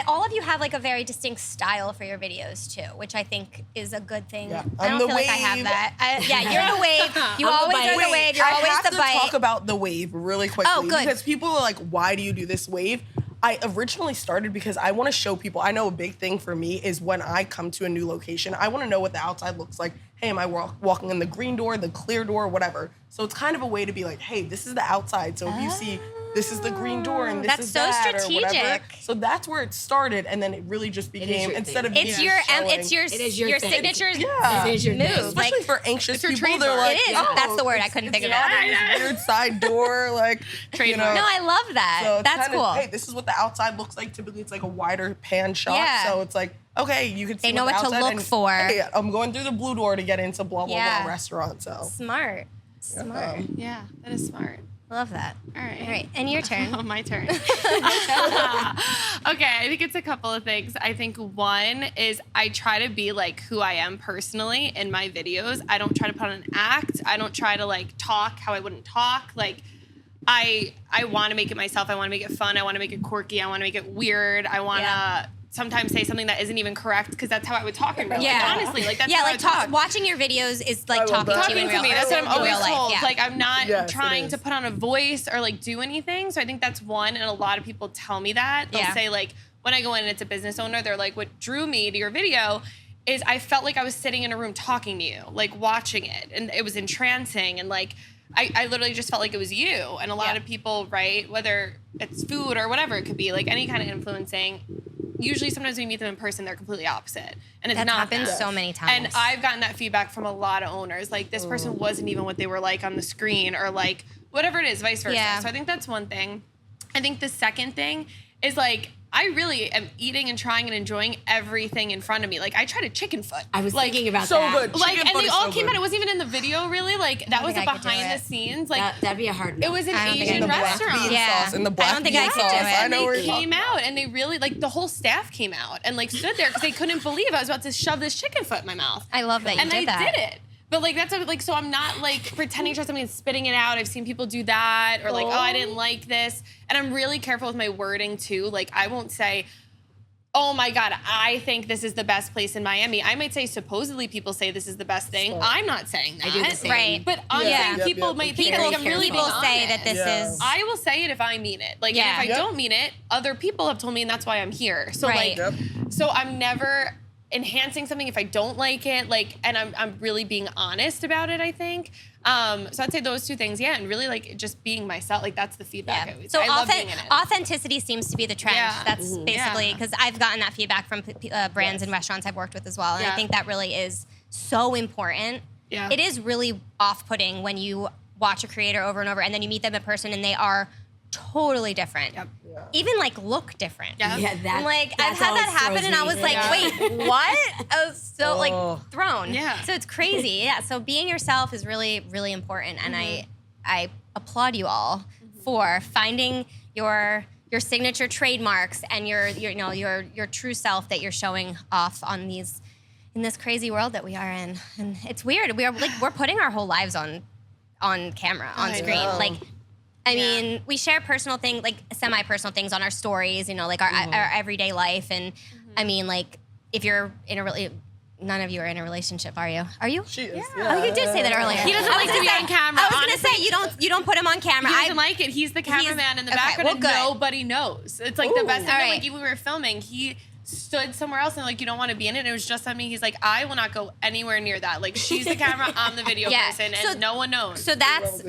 all of you have like a very distinct style for your videos too, which I think is a good thing. Yeah, I I'm don't the feel like I have wave. that. You're the wave. You I'm the always bite. are the wave. You're I always have the to bite. talk about the wave really quickly. Oh, good. Because people are like, why do you do this wave? I originally started because I want to show people. I know a big thing for me is when I come to a new location, I want to know what the outside looks like. Hey, am I walking in the green door, the clear door, whatever. So it's kind of a way to be like, hey, this is the outside. So if you see this is the green door and this That's is so that or whatever. strategic. So that's where it started, and then it really just became your instead thing. of It's me your showing, it's your It is your thing. signature Yeah. It is your move. thing. especially Like, for anxious your people, they're trademark. like, It is. oh, That's the word. I it's- couldn't think of it's it. not this weird side door, like Trademark. no, I love that. So it's That's kinda, cool. Hey, this is what the outside looks like. Typically, it's like a wider pan shot. Yeah. So it's like, okay, you can see They know the what to outside look and, for. Hey, I'm going through the blue door to get into blah, blah, Yeah. blah restaurant. So Smart. Yeah, that is smart. Love that. All right. All right, and your turn. Oh, my turn. Okay, I think it's a couple of things. I think one is I try to be like who I am personally in my videos. I don't try to put on an act. I don't try to like talk how I wouldn't talk. Like I want to make it myself. I want to make it fun. I want to make it quirky. I want to make it weird. I want to sometimes say something that isn't even correct because that's how I would talk in real life. Yeah. Honestly, like that's Yeah, how like I talk. watching your videos is like love talking that. to you in Talking to real me. life. That's what I'm In always real life, told. yeah. Like I'm not Yes, it trying is. to put on a voice or like do anything. So I think that's one. And a lot of people tell me that. They'll Yeah. say like when I go in and it's a business owner, they're like, what drew me to your video is I felt like I was sitting in a room talking to you, like watching it. And it was entrancing and like I literally just felt like it was you. And a lot of people, right, whether it's food or whatever it could be, like any kind of influencing, usually sometimes when you meet them in person, they're completely opposite. And it's That not happens that. so many times. And I've gotten that feedback from a lot of owners. Like this person wasn't even what they were like on the screen or like whatever it is, vice versa. Yeah. So I think that's one thing. I think the second thing is like, I really am eating and trying and enjoying everything in front of me. Like I tried a chicken foot. I was like, thinking about so that. good. like, Chicken and foot they is all so came good. out. It wasn't even in the video, really. Like that was a think I could do behind the it. scenes. Like That'd be a hard no. it was an I don't think I Asian could do it. restaurant. bean Yeah. sauce and the I black don't think bean I could do sauce. it. I And know where they you're came out and they really like the whole staff came out and like stood there because they couldn't believe I was about to shove this chicken foot in my mouth. I love that you and did I that. did it. But like that's like so I'm not like pretending to try something and spitting it out. I've seen people do that or like oh I didn't like this. And I'm really careful with my wording too. Like I won't say oh my God, I think this is the best place in Miami. I might say supposedly people say this is the best thing. I'm not saying that. I do the same. Right. But I'm Yeah. saying people might think People, like I'm really people being say honest. that this Yeah. is. I will say it if I mean it. Like, Yeah. and if I Yep. don't mean it, other people have told me, and that's why I'm here. So, Right. like, Yep. so I'm never enhancing something if I don't like it. Like, and I'm really being honest about it, I think. So I'd say those two things, yeah, and really like just being myself. Like that's the feedback. I always. So I love being in it. authenticity seems to be the trend. Yeah. That's basically Yeah. because I've gotten that feedback from brands and restaurants I've worked with as well, and I Yeah. think that really is so important. Yeah. It is really off-putting when you watch a creator over and over, and then you meet them in person, and they are totally different. Yep. Even like look different. Yeah. Yeah, that, I'm like, I've that's had always that happen, throws and I me. was like, Yeah. wait, what? I was so Oh. like thrown. Yeah. So it's crazy. Yeah. So being yourself is really, really important, and I applaud you all for finding your signature trademarks and your true self that you're showing off on these in this crazy world that we are in. And it's weird. We're putting our whole lives on camera, on I screen. know. Like, I mean, we share personal things, like semi-personal things on our stories, like our everyday life. And I mean, like, if you're in a none of you are in a relationship, are you? Are you? She is. Oh, you did say that earlier. He doesn't I like was to be gonna on say- camera, I was gonna honestly. say you don't put him on camera. He doesn't like it. He's the cameraman in the okay, background, well, and good. nobody knows. It's like the best thing. All Like right. even when we were filming, he stood somewhere else and like, you don't want to be in it. It was just on me. He's like, I will not go anywhere near that. Like, she's the camera, I'm the video person, and no one knows. So that's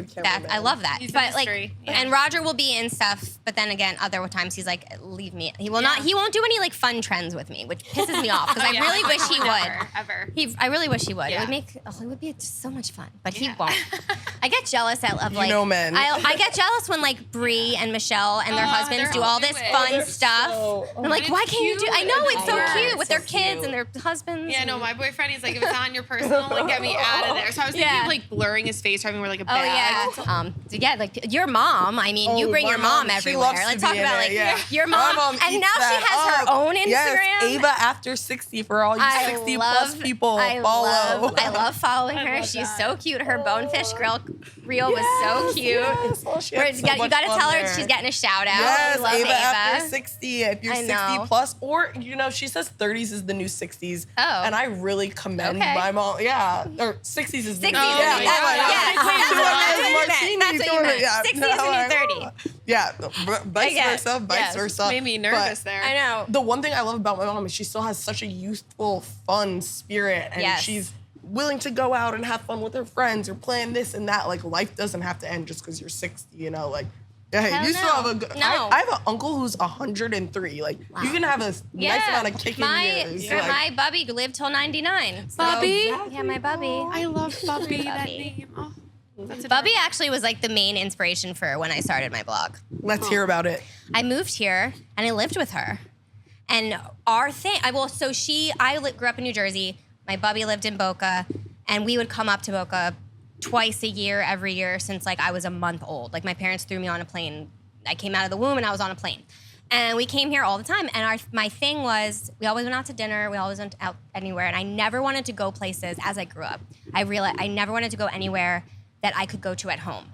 I love that. He's but a mystery. and Roger will be in stuff, but then again, other times he's like, leave me. He will not. He won't do any like fun trends with me, which pisses me off because I really wish he would. Ever. I really wish he would. Yeah. It would be just so much fun, but he won't. I get jealous of like men. I get jealous when like Bree and Michelle and their husbands they're do all this fun stuff. I'm like, why can't you do? I know it's so cute with their kids and their husbands. Yeah, no, my boyfriend, he's like, if it's on your personal, like, get me out of there. So I was thinking of like blurring his face, having wear like a bag. Oh yeah. Like your mom. I mean, you bring your mom everywhere. Let's talk about like your mom. And now she has her own Instagram. Yes, Ava after 60 for all you 60 plus people. I love following her. She's so cute. Her bonefish grill reel was so cute. Yes. Well, you got to tell her she's getting a shout out. Yes, we love Ava after 60. If you're 60 plus, or she says 30s is the new 60s. Oh. And I really commend my mom. Yeah, or 60s is the new 60s. That's what you meant. 60 is the new 30. Yeah, vice versa. Made me nervous there. I know. The one thing I love about my mom is she still has such a youthful, fun spirit, and she's willing to go out and have fun with her friends or plan this and that. Like, life doesn't have to end just because you're 60, Like, yeah, you still have a good. I have an uncle who's 103. Like, you can have a nice amount of kicking years. My Bubby lived till 99. So. Bubby? Yeah, my Bubby. I love Bubby, that name. Oh. Bubby actually was like the main inspiration for when I started my blog. Let's hear about it. I moved here and I lived with her. And our thing, I grew up in New Jersey. My Bubby lived in Boca, and we would come up to Boca twice a year, every year since like I was a month old. Like my parents threw me on a plane. I came out of the womb and I was on a plane. And we came here all the time. And my thing was, we always went out to dinner. We always went out anywhere. And I never wanted to go places as I grew up. I realized I never wanted to go anywhere that I could go to at home.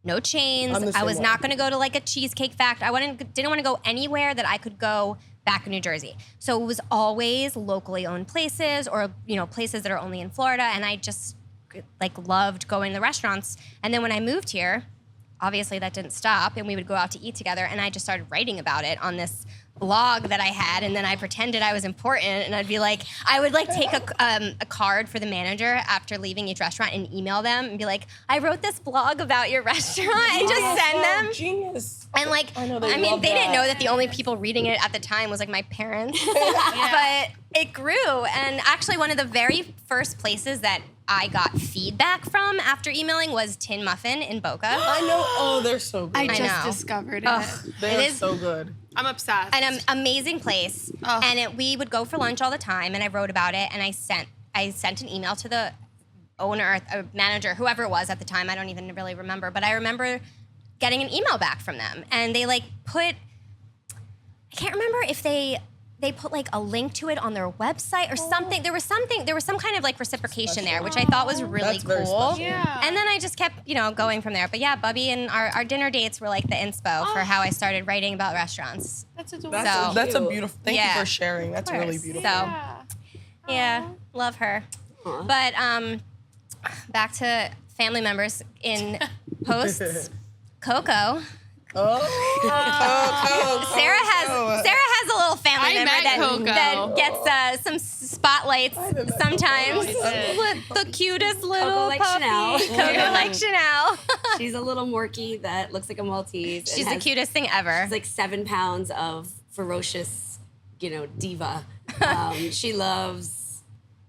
No chains. I was not going to go to like a Cheesecake Factory. Didn't want to go anywhere that I could go back in New Jersey. So it was always locally owned places or, places that are only in Florida. And I just like loved going to the restaurants. And then when I moved here, obviously that didn't stop and we would go out to eat together. And I just started writing about it on this blog that I had, and then I pretended I was important, and I'd be like, I would like take a card for the manager after leaving each restaurant and email them and be like, I wrote this blog about your restaurant, and just send them. Genius. And like, they didn't know that the only people reading it at the time was like my parents, but it grew. And actually, one of the very first places that I got feedback from after emailing was Tin Muffin in Boca. I know. Oh, they're so good. I just discovered it. They're so good. I'm obsessed. An amazing place. Oh. And we would go for lunch all the time, and I wrote about it, and I sent an email to the owner, or manager, whoever it was at the time. I don't even really remember, but I remember getting an email back from them, and they like I can't remember if they put like a link to it on their website or something. There was some kind of like reciprocation there, which I thought was really cool. Yeah. And then I just kept, going from there. But yeah, Bubby and our dinner dates were like the inspo for how I started writing about restaurants. That's adorable. That's a beautiful, thank you for sharing. That's really beautiful. So, yeah, love her. But back to family members in posts. Coco. Sarah has a little family member that gets some spotlights sometimes. The cutest little puppy. Coco like Chanel. She's a little Morkie that looks like a Maltese. She's the cutest thing ever. She's like 7 pounds of ferocious, diva. She loves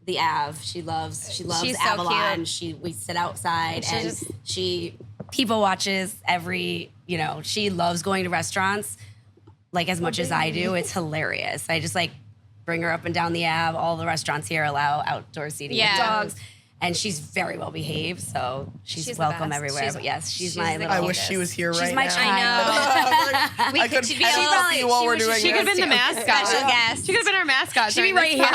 the Av. She loves Avalon. We sit outside and she people watches every. She loves going to restaurants like as much as I do. It's hilarious. I just like bring her up and down the Ave. All the restaurants here allow outdoor seating with dogs. And she's very well behaved, so she's welcome everywhere. But yes, she's my little. I wish she was here right now. She's my child. I could see while we're doing this. She could have been the mascot. Special guest. She could have been our mascot. She'd be right here,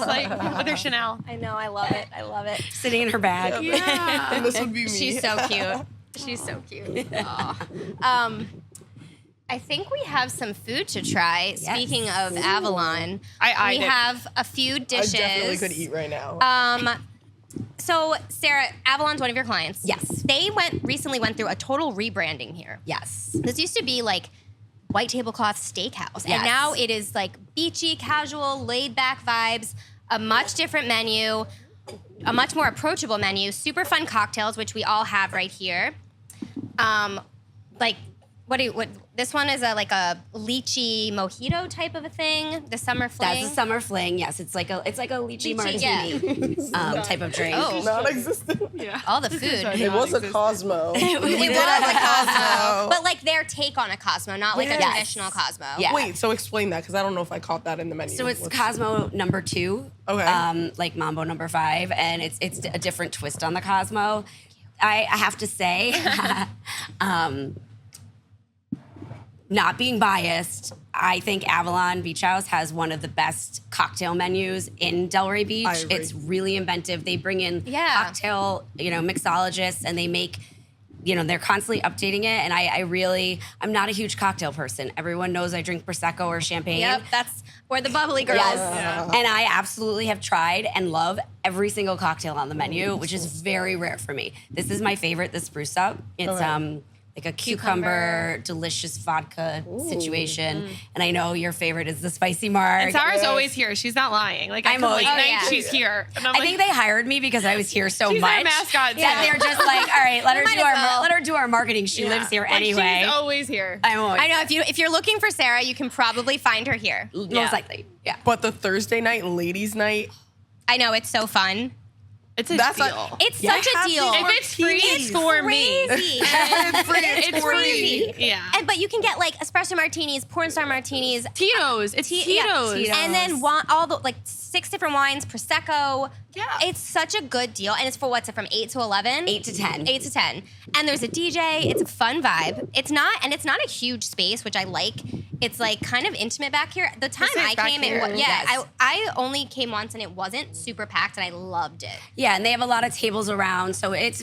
like with her Chanel. I know. I love it. Sitting in her bag. Yeah. And this would be me. She's so cute. She's so cute. I think we have some food to try. Yes. Speaking of Avalon, we have a few dishes. I definitely could eat right now. So, Sarah, Avalon's one of your clients. Yes. They recently went through a total rebranding here. Yes. This used to be like white tablecloth steakhouse. Yes. And now it is like beachy, casual, laid back vibes, a much different menu, a much more approachable menu, super fun cocktails, which we all have right here. Like, this one is like a lychee mojito type of a thing. The summer fling. That's a summer fling. Yes, it's like a lychee martini type of drink. Oh. Non-existent. Yeah. All the food. It was a Cosmo. It was a Cosmo, but like their take on a Cosmo, not like a Yes. traditional Cosmo. Yeah. Wait, so explain that because I don't know if I caught that in the menu. So it's What's- Cosmo number 2, Okay. like Mambo number 5, and it's a different twist on the Cosmo. I have to say, not being biased, I think Avalon Beach House has one of the best cocktail menus in Delray Beach. I agree. It's really inventive. They bring in Yeah. cocktail, mixologists, and they make, they're constantly updating it. And I'm not a huge cocktail person. Everyone knows I drink Prosecco or champagne. Yep, we're the bubbly girls. Yes. Yeah. And I absolutely have tried and love every single cocktail on the menu, which is very rare for me. This is my favorite, the Spruce Up. It's Okay. like a cucumber, delicious vodka situation. And I know your favorite is the spicy marg. And Sarah's always here. She's not lying. Like, I'm I'm always- late Oh, night, yeah. she's here. And I'm I like, think they hired me because I was here so She's much. our mascot, That too. they're just like, all right, let her Might do as well. let her do our marketing. She yeah. lives here Like, anyway. She's always here. I'm always I know if you're looking for Sarah, you can probably find her here. most Yeah. likely. Yeah. But the Thursday night, ladies' night, I know it's so fun. It's a That's deal. It's Yeah, such a have deal. these If it's free, it's for me. Crazy. It's for free. me. Yeah. But you can get like espresso martinis, porn star martinis, Tito's. It's yeah, Tito's. and then all the like 6 different wines, prosecco. Yeah. It's such a good deal, and it's for what's it from 8 to 11? 8 to 10. 8 to 10. And there's a DJ. It's a fun vibe. It's not a huge space, which I like. It's like kind of intimate back here. The time This is I back came, here. I only came once, and it wasn't super packed, and I loved it. Yeah, and they have a lot of tables around, so it's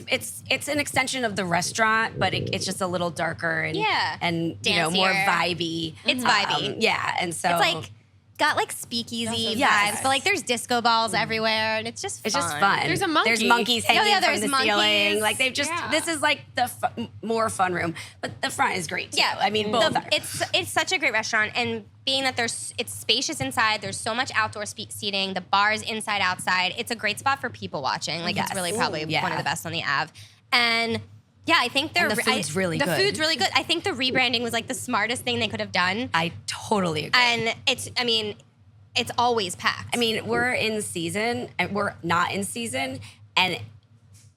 an extension of the restaurant, but it's just a little darker and Yeah. and more Dancier. vibey. It's vibey. Yeah, and so It's like got like speakeasy Yes. vibes, but like there's disco balls everywhere, and it's just it's fun. just fun. There's a monkey. There's monkeys hanging yeah, from there's the monkeys. ceiling. Like they've just Yeah. this is like the more fun room, but the front is great too. Yeah, I mean both are. It's such a great restaurant, and being that it's spacious inside, there's so much outdoor seating. The bar's inside, outside. It's a great spot for people watching. Like Yes. it's really probably Yeah. one of the best on the Ave. And yeah, I think And the food's really the good. food's really good. I think the rebranding was like the smartest thing they could have done. I totally agree. And it's always packed. I mean, we're in season and we're not in season, and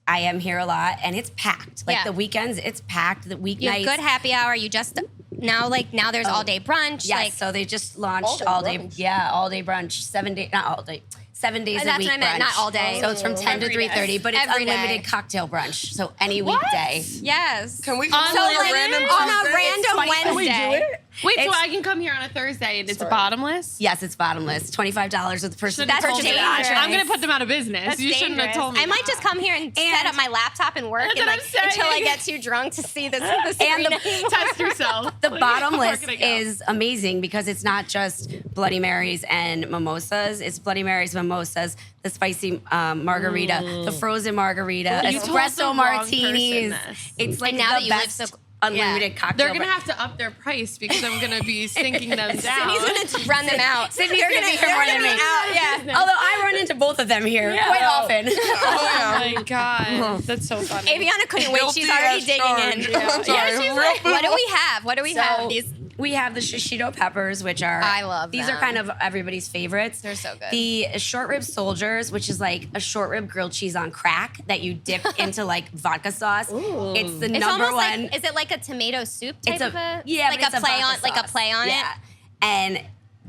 I am here a lot, and it's packed. Like Yeah. the weekends, it's packed. The weeknights. you have good happy hour. You just now there's all day brunch. Yes, Like, so they just launched All day brunch. all day brunch, 7 days, not all day, 7 days a That's week what I meant, brunch. not all day. So it's from 10 to Every day. 3:30, but it's Every day. unlimited cocktail brunch. So any What? weekday. yes. can we come On on the a like- random on a Tuesday? random Can we do Wednesday. it? Wait, so It's- I can come here on a Thursday and it's Sorry. bottomless? Yes, it's bottomless. $25 with the person Should've that told purchases me the that. dangerous. I'm gonna put them out of business. That's You shouldn't have dangerous. told me. I might just come here and set up my laptop and work That's and what like I'm until I saying. get too drunk to see this. And the test yourself. The Like, bottomless where can I go? is amazing because it's not just Bloody Marys and mimosas. It's Bloody Marys, mimosas, the spicy margarita, the frozen margarita, You told the espresso wrong martinis. person this. It's like And now the that you live best so- unlimited cocktail. They're gonna have to up their price because I'm gonna be sinking them down. Sydney's gonna run them out. Sydney's They're gonna be here more than me. Yeah. Although I run into both of them here quite often. Oh my god, that's so funny. Avyana couldn't wait. Guilty She's already as digging charged. in. I'm sorry, she's real like, food. what do we have? What do we have? These We have the shishito peppers, which are I love these them. are kind of everybody's favorites. They're so good. The short rib soldiers, which is like a short rib grilled cheese on crack that you dip into like vodka sauce. It's the it's number almost one. like, is it like a tomato soup type it's of a yeah, like but it's a play vodka on like a sauce. play on Yeah. it? And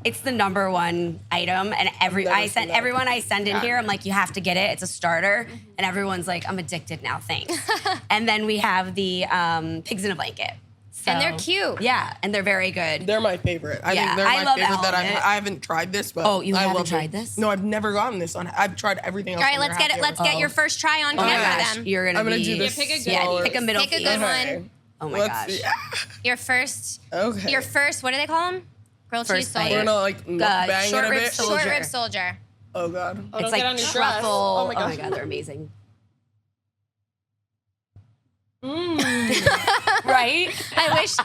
it's the number one item, and never seen that. everyone I send in here, I'm like, you have to get it. It's a starter, and everyone's like, I'm addicted now. Thanks. And then we have the pigs in a blanket. And they're So- cute. Yeah, and they're very good. They're my favorite. I Yeah, think they're I my love favorite that Element. I haven't tried this, but Oh, you I haven't love tried it. this? No, I've never gotten this on. I've tried everything else. All right, on let's their get it. happy Let's hour. get your first try on Oh my camera gosh, then. you're gonna I'm gonna be. do this. pick a good Yeah, one. pick a middle Pick a piece. good Okay. one. Oh my Let's gosh. see. Your first. Okay. Your first. What do they call them? Grilled First cheese bite. soldier. We're gonna like bang short it a rib bit. soldier. Short rib soldier. Oh god. Oh, It's don't like get on your dress. truffle. Oh my gosh. God, they're amazing. Mm. Right? I wish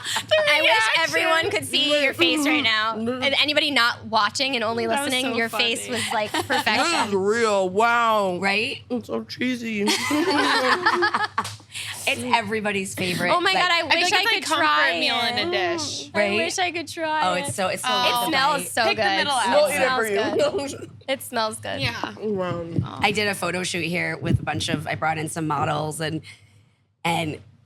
everyone could see your face right now. And anybody not watching and only That was listening, so your funny. face was like This is perfection. real. Wow. Right? It's so cheesy. It's everybody's favorite. Oh my God, I I feel wish like I it's could like comfort try meal it. in a dish. Right? I wish I could try Oh, it. it's so It Oh. smells so Pick good. the middle out. We'll It eat it for smells you. good. It smells good. Yeah. Wow. I did a photo shoot here with a bunch of, I brought in some models and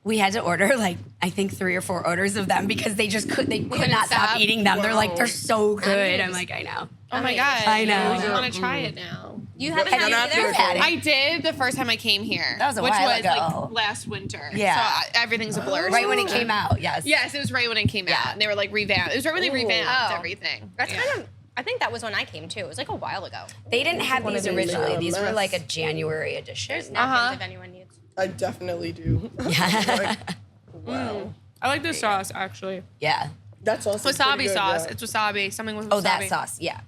we had to order like, I think 3 or 4 orders of them because they could not stop stop. eating them. They're like, Wow. they're so good. I'm Amazing. like, I know. Oh my God. I know. I want to try it now. You haven't Have had you it ever either? had it? I did the first time I came here. That was a which while was ago. like last winter. Yeah. So everything's a blur. Right when it came out, yes. Yes, it was right when it came out. And they were like revamped. It was right when they revamped Oh. everything. That's Yeah. kind of. I think that was when I came too. It was like a while ago. They didn't have One of these these, originally. These were mess. like a January edition. There's napkins Uh-huh. if anyone needs. I definitely do. Yeah. Wow. I like the sauce actually. Yeah. That's also pretty Wasabi good, sauce. yeah. It's wasabi. Something with wasabi. Oh, that sauce. Yeah.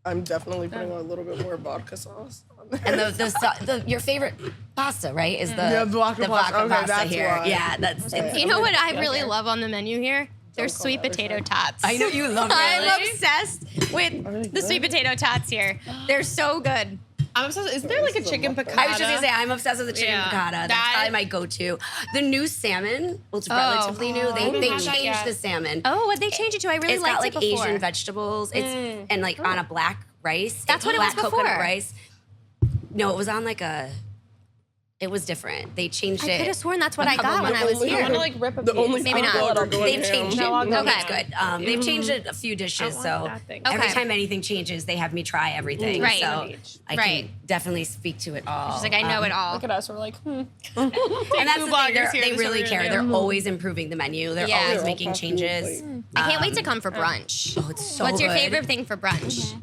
I'm definitely putting a little bit more vodka sauce on there. And your favorite pasta, right? Is the Yeah, vodka pasta. Okay, pasta that's here. why. Yeah, that's. It's, You know what I really love on the menu here? There's sweet potato tots. I know you love I'm that. obsessed with the sweet potato tots here. They're so good. I'm obsessed. Isn't there like a chicken piccata? I was just gonna say I'm obsessed with the chicken Yeah. piccata. That's That- probably my go-to. The new salmon, well, it's relatively new. They haven't had that changed yet. the salmon. Oh, what they changed it to? I really It's liked got like it before. Asian vegetables. It's and like on a black rice. That's what it was black coconut before. rice. No, it was on like a. It was different. They changed I it. could have sworn that's what I couple got when I was months ago. I here. want to like rip a The piece. only Maybe not. blogger going They've ham. changed it. No, I'll go It's ham. good. They've changed it a few dishes, want so that thing. every Okay. time anything changes, they have me try everything. Right. So I Right. can definitely speak to it all. She's like, I know it all. Look at us. We're like, And that's food the thing. bloggers here, They this is really what we're care. gonna They're always improving the menu. They're Yeah. always They're making changes. I can't wait to come for brunch. Oh, it's so What's your good. favorite thing for brunch?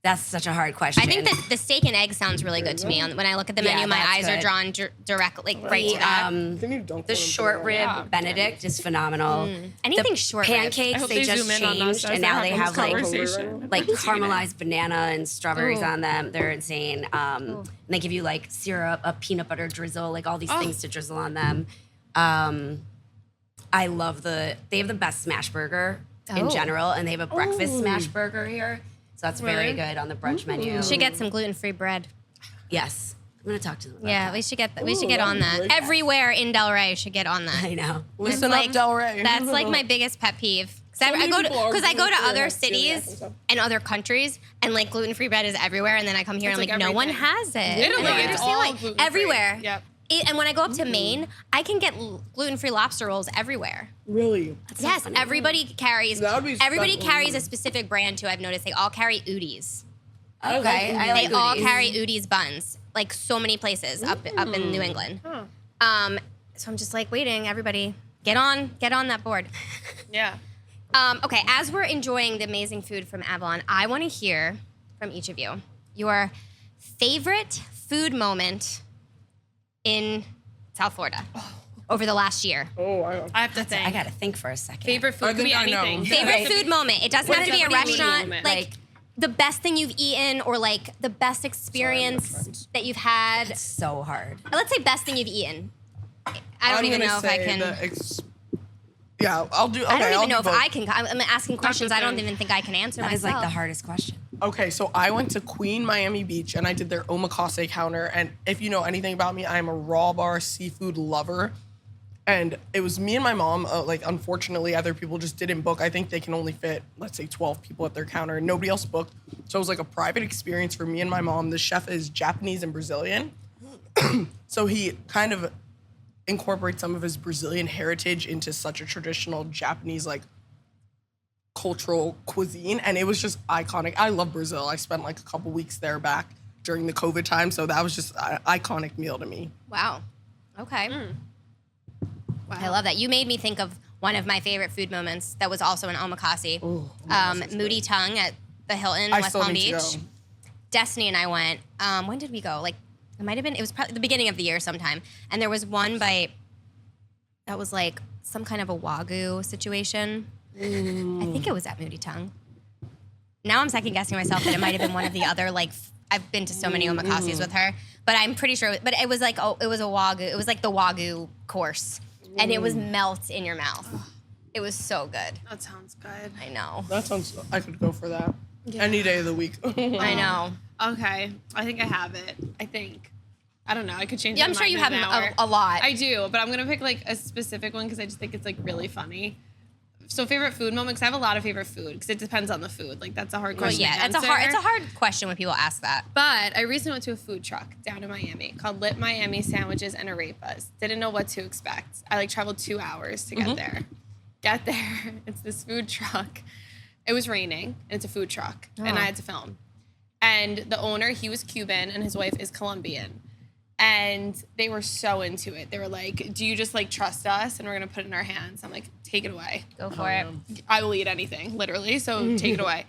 That's such a hard question. I think that the steak and egg sounds really good to me. When I look at the menu, Yeah, my that's eyes are good. drawn directly, like right to that. Can you dunk the one into short rib Yeah. Benedict is phenomenal. Anything the short rib. pancakes I hope they they just zoom in on us changed, as and they're now they having have this like conversation. caramelized banana and strawberries Ooh. on them. They're insane. And they give you like syrup, a peanut butter drizzle, like all these things to drizzle on them. I love they have the best smash burger in Oh. general, and they have a breakfast smash burger here. So that's very Really? good on the brunch menu. Should get some gluten-free bread. Yes. I'm going to talk to them about Yeah, that. we should get we should Ooh, get on that'd be that. great. Everywhere in Delray should get on that. I know. Listen It's up, Delray. That's like my biggest pet peeve. Because So many people are I go to gluten-free, other like, celiac and cities stuff. and other countries, and like gluten-free bread is everywhere, and then I come here It's and like no one everything. has it. Italy, I don't it's understand all why. gluten-free. Everywhere. Yep. And when I go up to Maine, I can get gluten-free lobster rolls everywhere. Really? so Yes, funny. everybody carries. That would be Everybody special. carries a specific brand too. I've noticed they all carry Udis. Okay. I like They all goodies. carry Udis buns, like so many places up in New England. So I'm just like waiting. Everybody, get on that board. Yeah. Okay, as we're enjoying the amazing food from Avalon, I want to hear from each of you your favorite food moment in South Florida over the last year. Oh, I have to think. I got to think for a second. Favorite food I could be think I know. anything. Favorite Right. food moment. It doesn't What have to is be a it? What do you mean restaurant. moment? Like the best thing you've eaten, or like the best experience that you've had. So hard. Let's say best thing you've eaten. I don't even know if I can. Yeah, I'll do. Okay, I don't I'll even know do if both. I can. I'm asking questions. I don't even think I can answer That is myself. like the hardest question. Okay, so I went to Queen Miami Beach and I did their omakase counter. And if you know anything about me, I'm a raw bar seafood lover. And it was me and my mom. Like, unfortunately, other people just didn't book. I think they can only fit, let's say, 12 people at their counter. And nobody else booked. So it was like a private experience for me and my mom. The chef is Japanese and Brazilian. So he kind of incorporates some of his Brazilian heritage into such a traditional Japanese, like, cultural cuisine, and it was just iconic. I love Brazil. I spent like a couple weeks there back during the COVID time, so that was just an iconic meal to me. Wow. Okay. I love that. You made me think of one of my favorite food moments that was also an omakase. Moody Tongue at the Hilton, I West still Palm need to Beach. go. Destiny and I went. When did we go? Like, it was probably the beginning of the year sometime. And there was one bite that was like some kind of a Wagyu situation. I think it was at Moody Tongue. Now I'm second guessing myself that it might have been one of the other, like, I've been to so many omakases with her, but I'm pretty sure, but it was like, it was a Wagyu. It was like the Wagyu course. and it was melt in your mouth. It was so good. That sounds good. I know. That sounds. I could go for that any day of the week. I know. Okay, I think I have it. I don't know. I could change. Yeah, I'm sure you have a lot. I do, but I'm gonna pick like a specific one because I just think it's like really funny. So favorite food moment, because I have a lot of favorite food because it depends on the food. Like that's a hard question. Well, yeah, to answer. it's a hard question when people ask that. But I recently went to a food truck down in Miami called Lit Miami Sandwiches and Arepas. Didn't know what to expect. I like traveled 2 hours to get there. Get there, it's this food truck. It was raining, and it's a food truck, and I had to film. And the owner, he was Cuban, and his wife is Colombian. And they were so into it. They were like, do you just like trust us? And we're gonna put it in our hands. I'm like, take it away. Go for it. I will eat anything, literally, so take it away.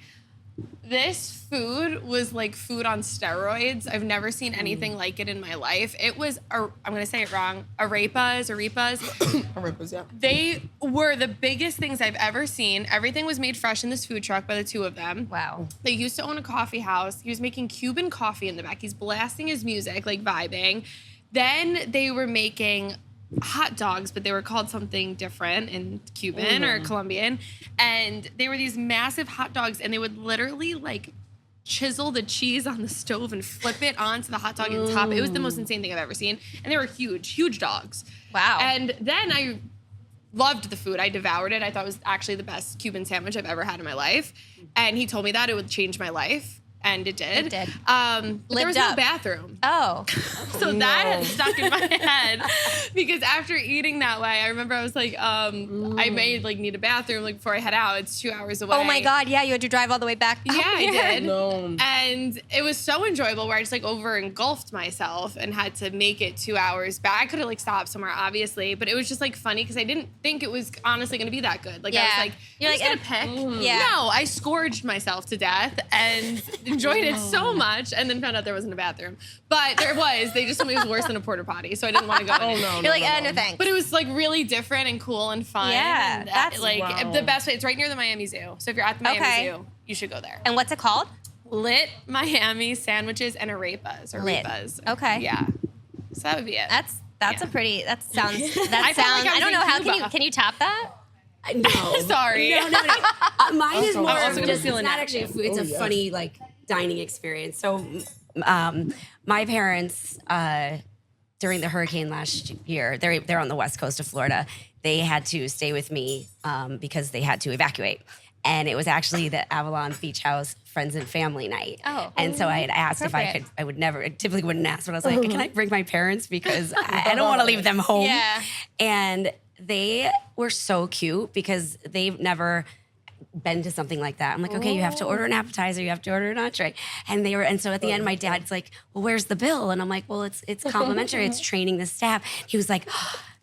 This food was like food on steroids. I've never seen anything like it in my life. It was, I'm gonna say it wrong, arepas. Arepas, yeah. They were the biggest things I've ever seen. Everything was made fresh in this food truck by the two of them. Wow. They used to own a coffee house. He was making Cuban coffee in the back. He's blasting his music, like vibing. Then they were making hot dogs, but they were called something different in Cuban or Colombian. And they were these massive hot dogs, and they would literally like chisel the cheese on the stove and flip it onto the hot dog and top it. It was the most insane thing I've ever seen. And they were huge, huge dogs. Wow. And then I loved the food. I devoured it. I thought it was actually the best Cuban sandwich I've ever had in my life. And he told me that it would change my life. And it did. It did. But there was no up. bathroom. Oh. So that stuck in my head because after eating that way, I remember I was like, I may like need a bathroom like before I head out. It's 2 hours away. Oh my God, yeah, you had to drive all the way back. Yeah, I did. No. And it was so enjoyable where I just like over engulfed myself and had to make it 2 hours back. I could have like stopped somewhere, obviously, but it was just like funny because I didn't think it was honestly going to be that good. Like I was like, You're I'm like, just going to pick. Yeah. No, I scourged myself to death and enjoyed it so much and then found out there wasn't a bathroom. But there was. They just told me it was worse than a porta potty, so I didn't want to go in it. No. You're like, no thanks. But it was like really different and cool and fun. Yeah, and that's- like wow. the best way. It's right near the Miami Zoo. So if you're at the Miami Okay. Zoo, you should go there. And what's it called? Lit Miami Sandwiches and Arepas. Lit. Arepas. Okay. Yeah. So that would be it. That's Yeah. a pretty. That sounds. I felt like I I don't was know in how Cuba. can you top that? No. Sorry. No. Mine is more also of gonna just, feel it's a not napkin. actually a food, it's a yes. funny like dining experience. So my parents, during the hurricane last year, they're on the west coast of Florida. They had to stay with me because they had to evacuate. And it was actually the Avalon Beach House Friends and Family Night. Oh. And so I had asked if I could, I typically wouldn't ask, but I was like, can I bring my parents? Because I don't want to leave them home. Yeah. And they were so cute because they've never been to something like that. I'm like, okay, you have to order an appetizer, you have to order an entree. And so at the end, my dad's like, well, where's the bill? And I'm like, well, it's complimentary, it's training the staff. He was like,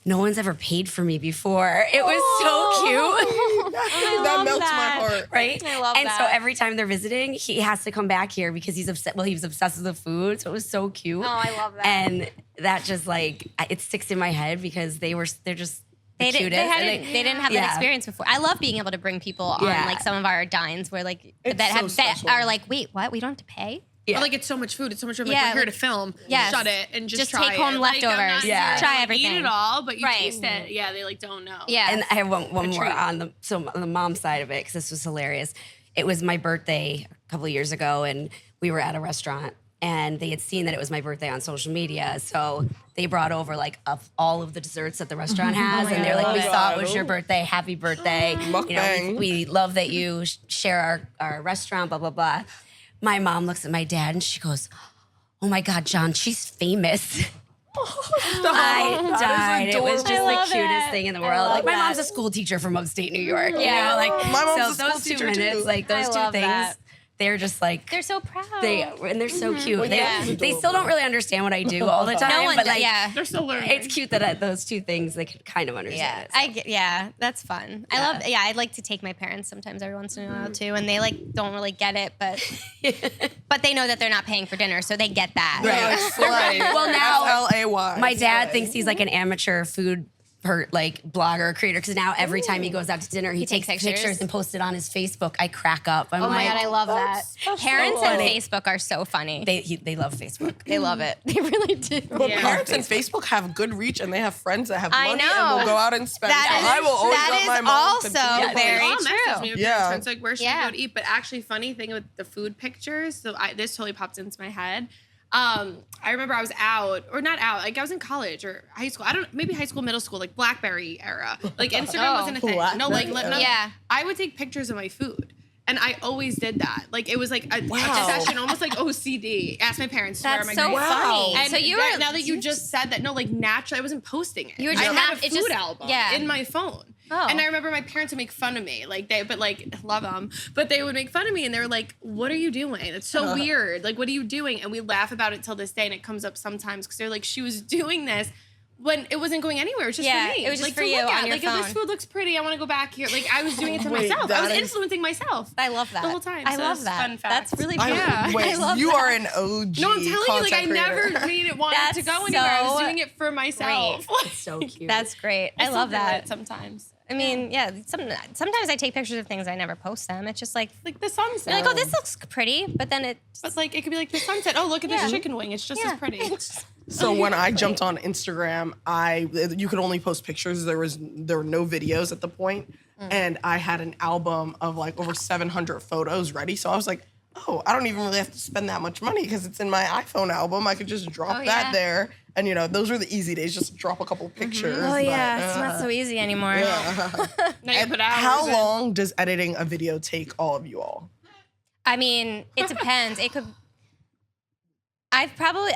no one's ever paid for me before. It was so cute. That melts my heart. Right? I love and that. so every time they're visiting, he has to come back here because he's obsessed. Well, he was obsessed with the food. So it was so cute. Oh, I love that. And that just like, it sticks in my head because they're just the They cutest. didn't have that Yeah. experience before. I love being able to bring people on Yeah. like some of our dines where like It's that so special. are like, wait, what? We don't have to pay? Yeah. Or like it's so much food. It's so much food. Like Yeah, we're here like- to film. Yes. Shut it and just try take home it. Like, I'm not leftovers. Yeah. here to, Try like, everything. Eat it all, but you Right. taste it. Yeah, they like don't know. Yeah. And I have one more treat. on the mom side of it because this was hilarious. It was my birthday a couple of years ago, and we were at a restaurant, and they had seen that it was my birthday on social media, so they brought over like all of the desserts that the restaurant has, and they're like, "We saw it was your birthday. Happy birthday! You know, Mukbang. we love that you share our restaurant. Blah blah blah." My mom looks at my dad and she goes, "Oh my God, John, she's famous." I died. It was just I the love cutest it. thing in the I world. love Like my that. mom's a school teacher from upstate New York. Yeah. You know, like My mom's a so school those 2 teacher, minutes, too. like those I two love things, that. they're just like They're so proud. and they're so cute. Yeah. They still don't really understand what I do all the time. No one, but like, yeah. They're still learning. it's cute that those two things they could kind of understand. Yeah, that's fun. I'd like to take my parents sometimes every once in a while too, and they like don't really get it, but they know that they're not paying for dinner, so they get that. Right. Well, now FLAY. my dad thinks he's like an amateur food like blogger creator, because now every time he goes out to dinner, he takes pictures and posts it on his Facebook. I crack up. I'm Oh my like, God, I love that. Parents so and funny. Facebook are so funny. They love Facebook. They love it. They really do. But parents and Facebook have good reach, and they have friends that have money and know. will go out and spend. That I will always that want is my mom to also be very They all true. message me with Yeah. friends, like, where should Yeah. we go to eat? But actually, funny thing with the food pictures, so this totally popped into my head. I remember I was out, or not out, like I was in college or high school.Maybe high school, middle school, like BlackBerry era. Like Instagram wasn't a thing. No, like, BlackBerry. Yeah. I would take pictures of my food. And I always did that. Like it was like a Wow. obsession, almost like OCD. Ask my parents. Swear That's my so grades. funny. And So you that- were now that you just said that, no, like naturally, I wasn't posting it. You were I just had a it food just- album yeah. in my phone. Oh. And I remember my parents would make fun of me, love them, but they would make fun of me, and they were like, "What are you doing? That's so weird. Like, what are you doing?" And we laugh about it till this day, and it comes up sometimes because they're like, "She was doing this." When it wasn't going anywhere, it was just Yeah, for me. it was just like, for to you look on at. your Like, if phone. this food looks pretty, I want to go back here. Like, I was doing it to Wait, myself. I was that is- influencing myself. I love that. The whole time. I So love it's that. fun fact. That's really cute. Wait, I love you that. are an OG. No, I'm telling you, like, I content creator. never made it want That's to go anywhere. I was so doing it for myself. It's so cute. That's great. I still love do that. it sometimes. I mean, yeah. Sometimes I take pictures of things, I never post them. It's just like Like the sunset. you're like, oh, this looks pretty, but then it. But like, it could be like the sunset. Oh, look at Yeah. this chicken wing. It's just as pretty. So when I jumped on Instagram, you could only post pictures. There were no videos at the point, and I had an album of like over 700 photos ready. So I was like, oh, I don't even really have to spend that much money because it's in my iPhone album. I could just drop Oh, that yeah. there, and those were the easy days. Just drop a couple pictures. Oh yeah, but, it's not so easy anymore. Now you put hours How in. long does editing a video take all of you all? I mean, it depends. It could. I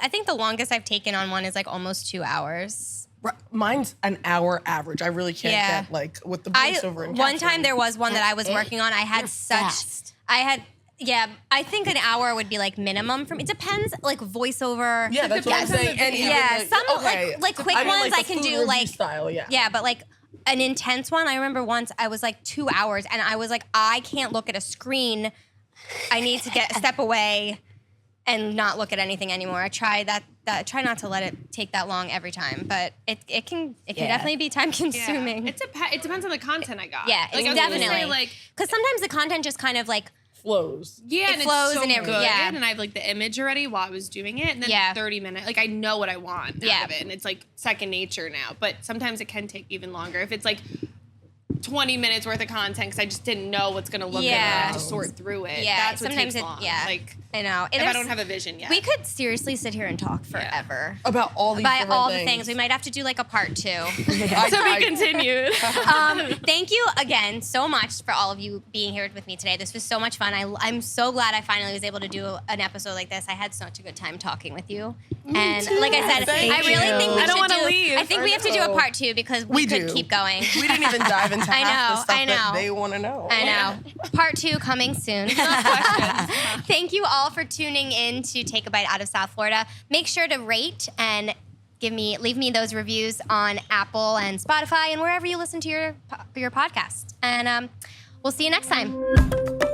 think the longest I've taken on one is like almost 2 hours. Mine's an hour average. I really can't Yeah. get like with the voiceover and One captioning. time there was one that I was working on. I had I think an hour would be like minimum for me. It depends, like voiceover. Yeah, that's what I'm depends on saying. the And video. even, Yeah, some okay. like quick I mean, ones like I the can food do review like style, yeah. Yeah, but like an intense one, I remember once I was like 2 hours and I was like, I can't look at a screen. I need to step away and not look at anything anymore. I try try not to let it take that long every time, but it can definitely be time consuming. Yeah. It depends on the content I got. Yeah, like, it's I was gonna definitely say, like, because sometimes the content just kind of like flows. yeah, It and flows it's so and it- good, yeah. and I have like the image already while I was doing it, and then Yeah. 30 minutes, like I know what I want Yeah. out of it, and it's like second nature now. But sometimes it can take even longer if it's like 20 minutes worth of content because I just didn't know what's gonna look good and I have to sort through it. Yeah, That's what sometimes takes long. like I know. And if I there's- don't have a vision yet. we could seriously sit here and talk forever. About all these By different all things. the things. We might have to do like a part 2. to be continued. Thank you again so much for all of you being here with me today. This was so much fun. I'm so glad I finally was able to do an episode like this. I had such a good time talking with you. And like I said, Thank I really you. think we I don't should wanna do. leave. I think we have to do a part 2 because we could do. keep going. We didn't even dive into I half know, the stuff I that know. they want to know. I know. Part 2 coming soon. Thank you all for tuning in to Take a Bite Out of South Florida. Make sure to rate and leave me those reviews on Apple and Spotify and wherever you listen to your podcast. And we'll see you next time.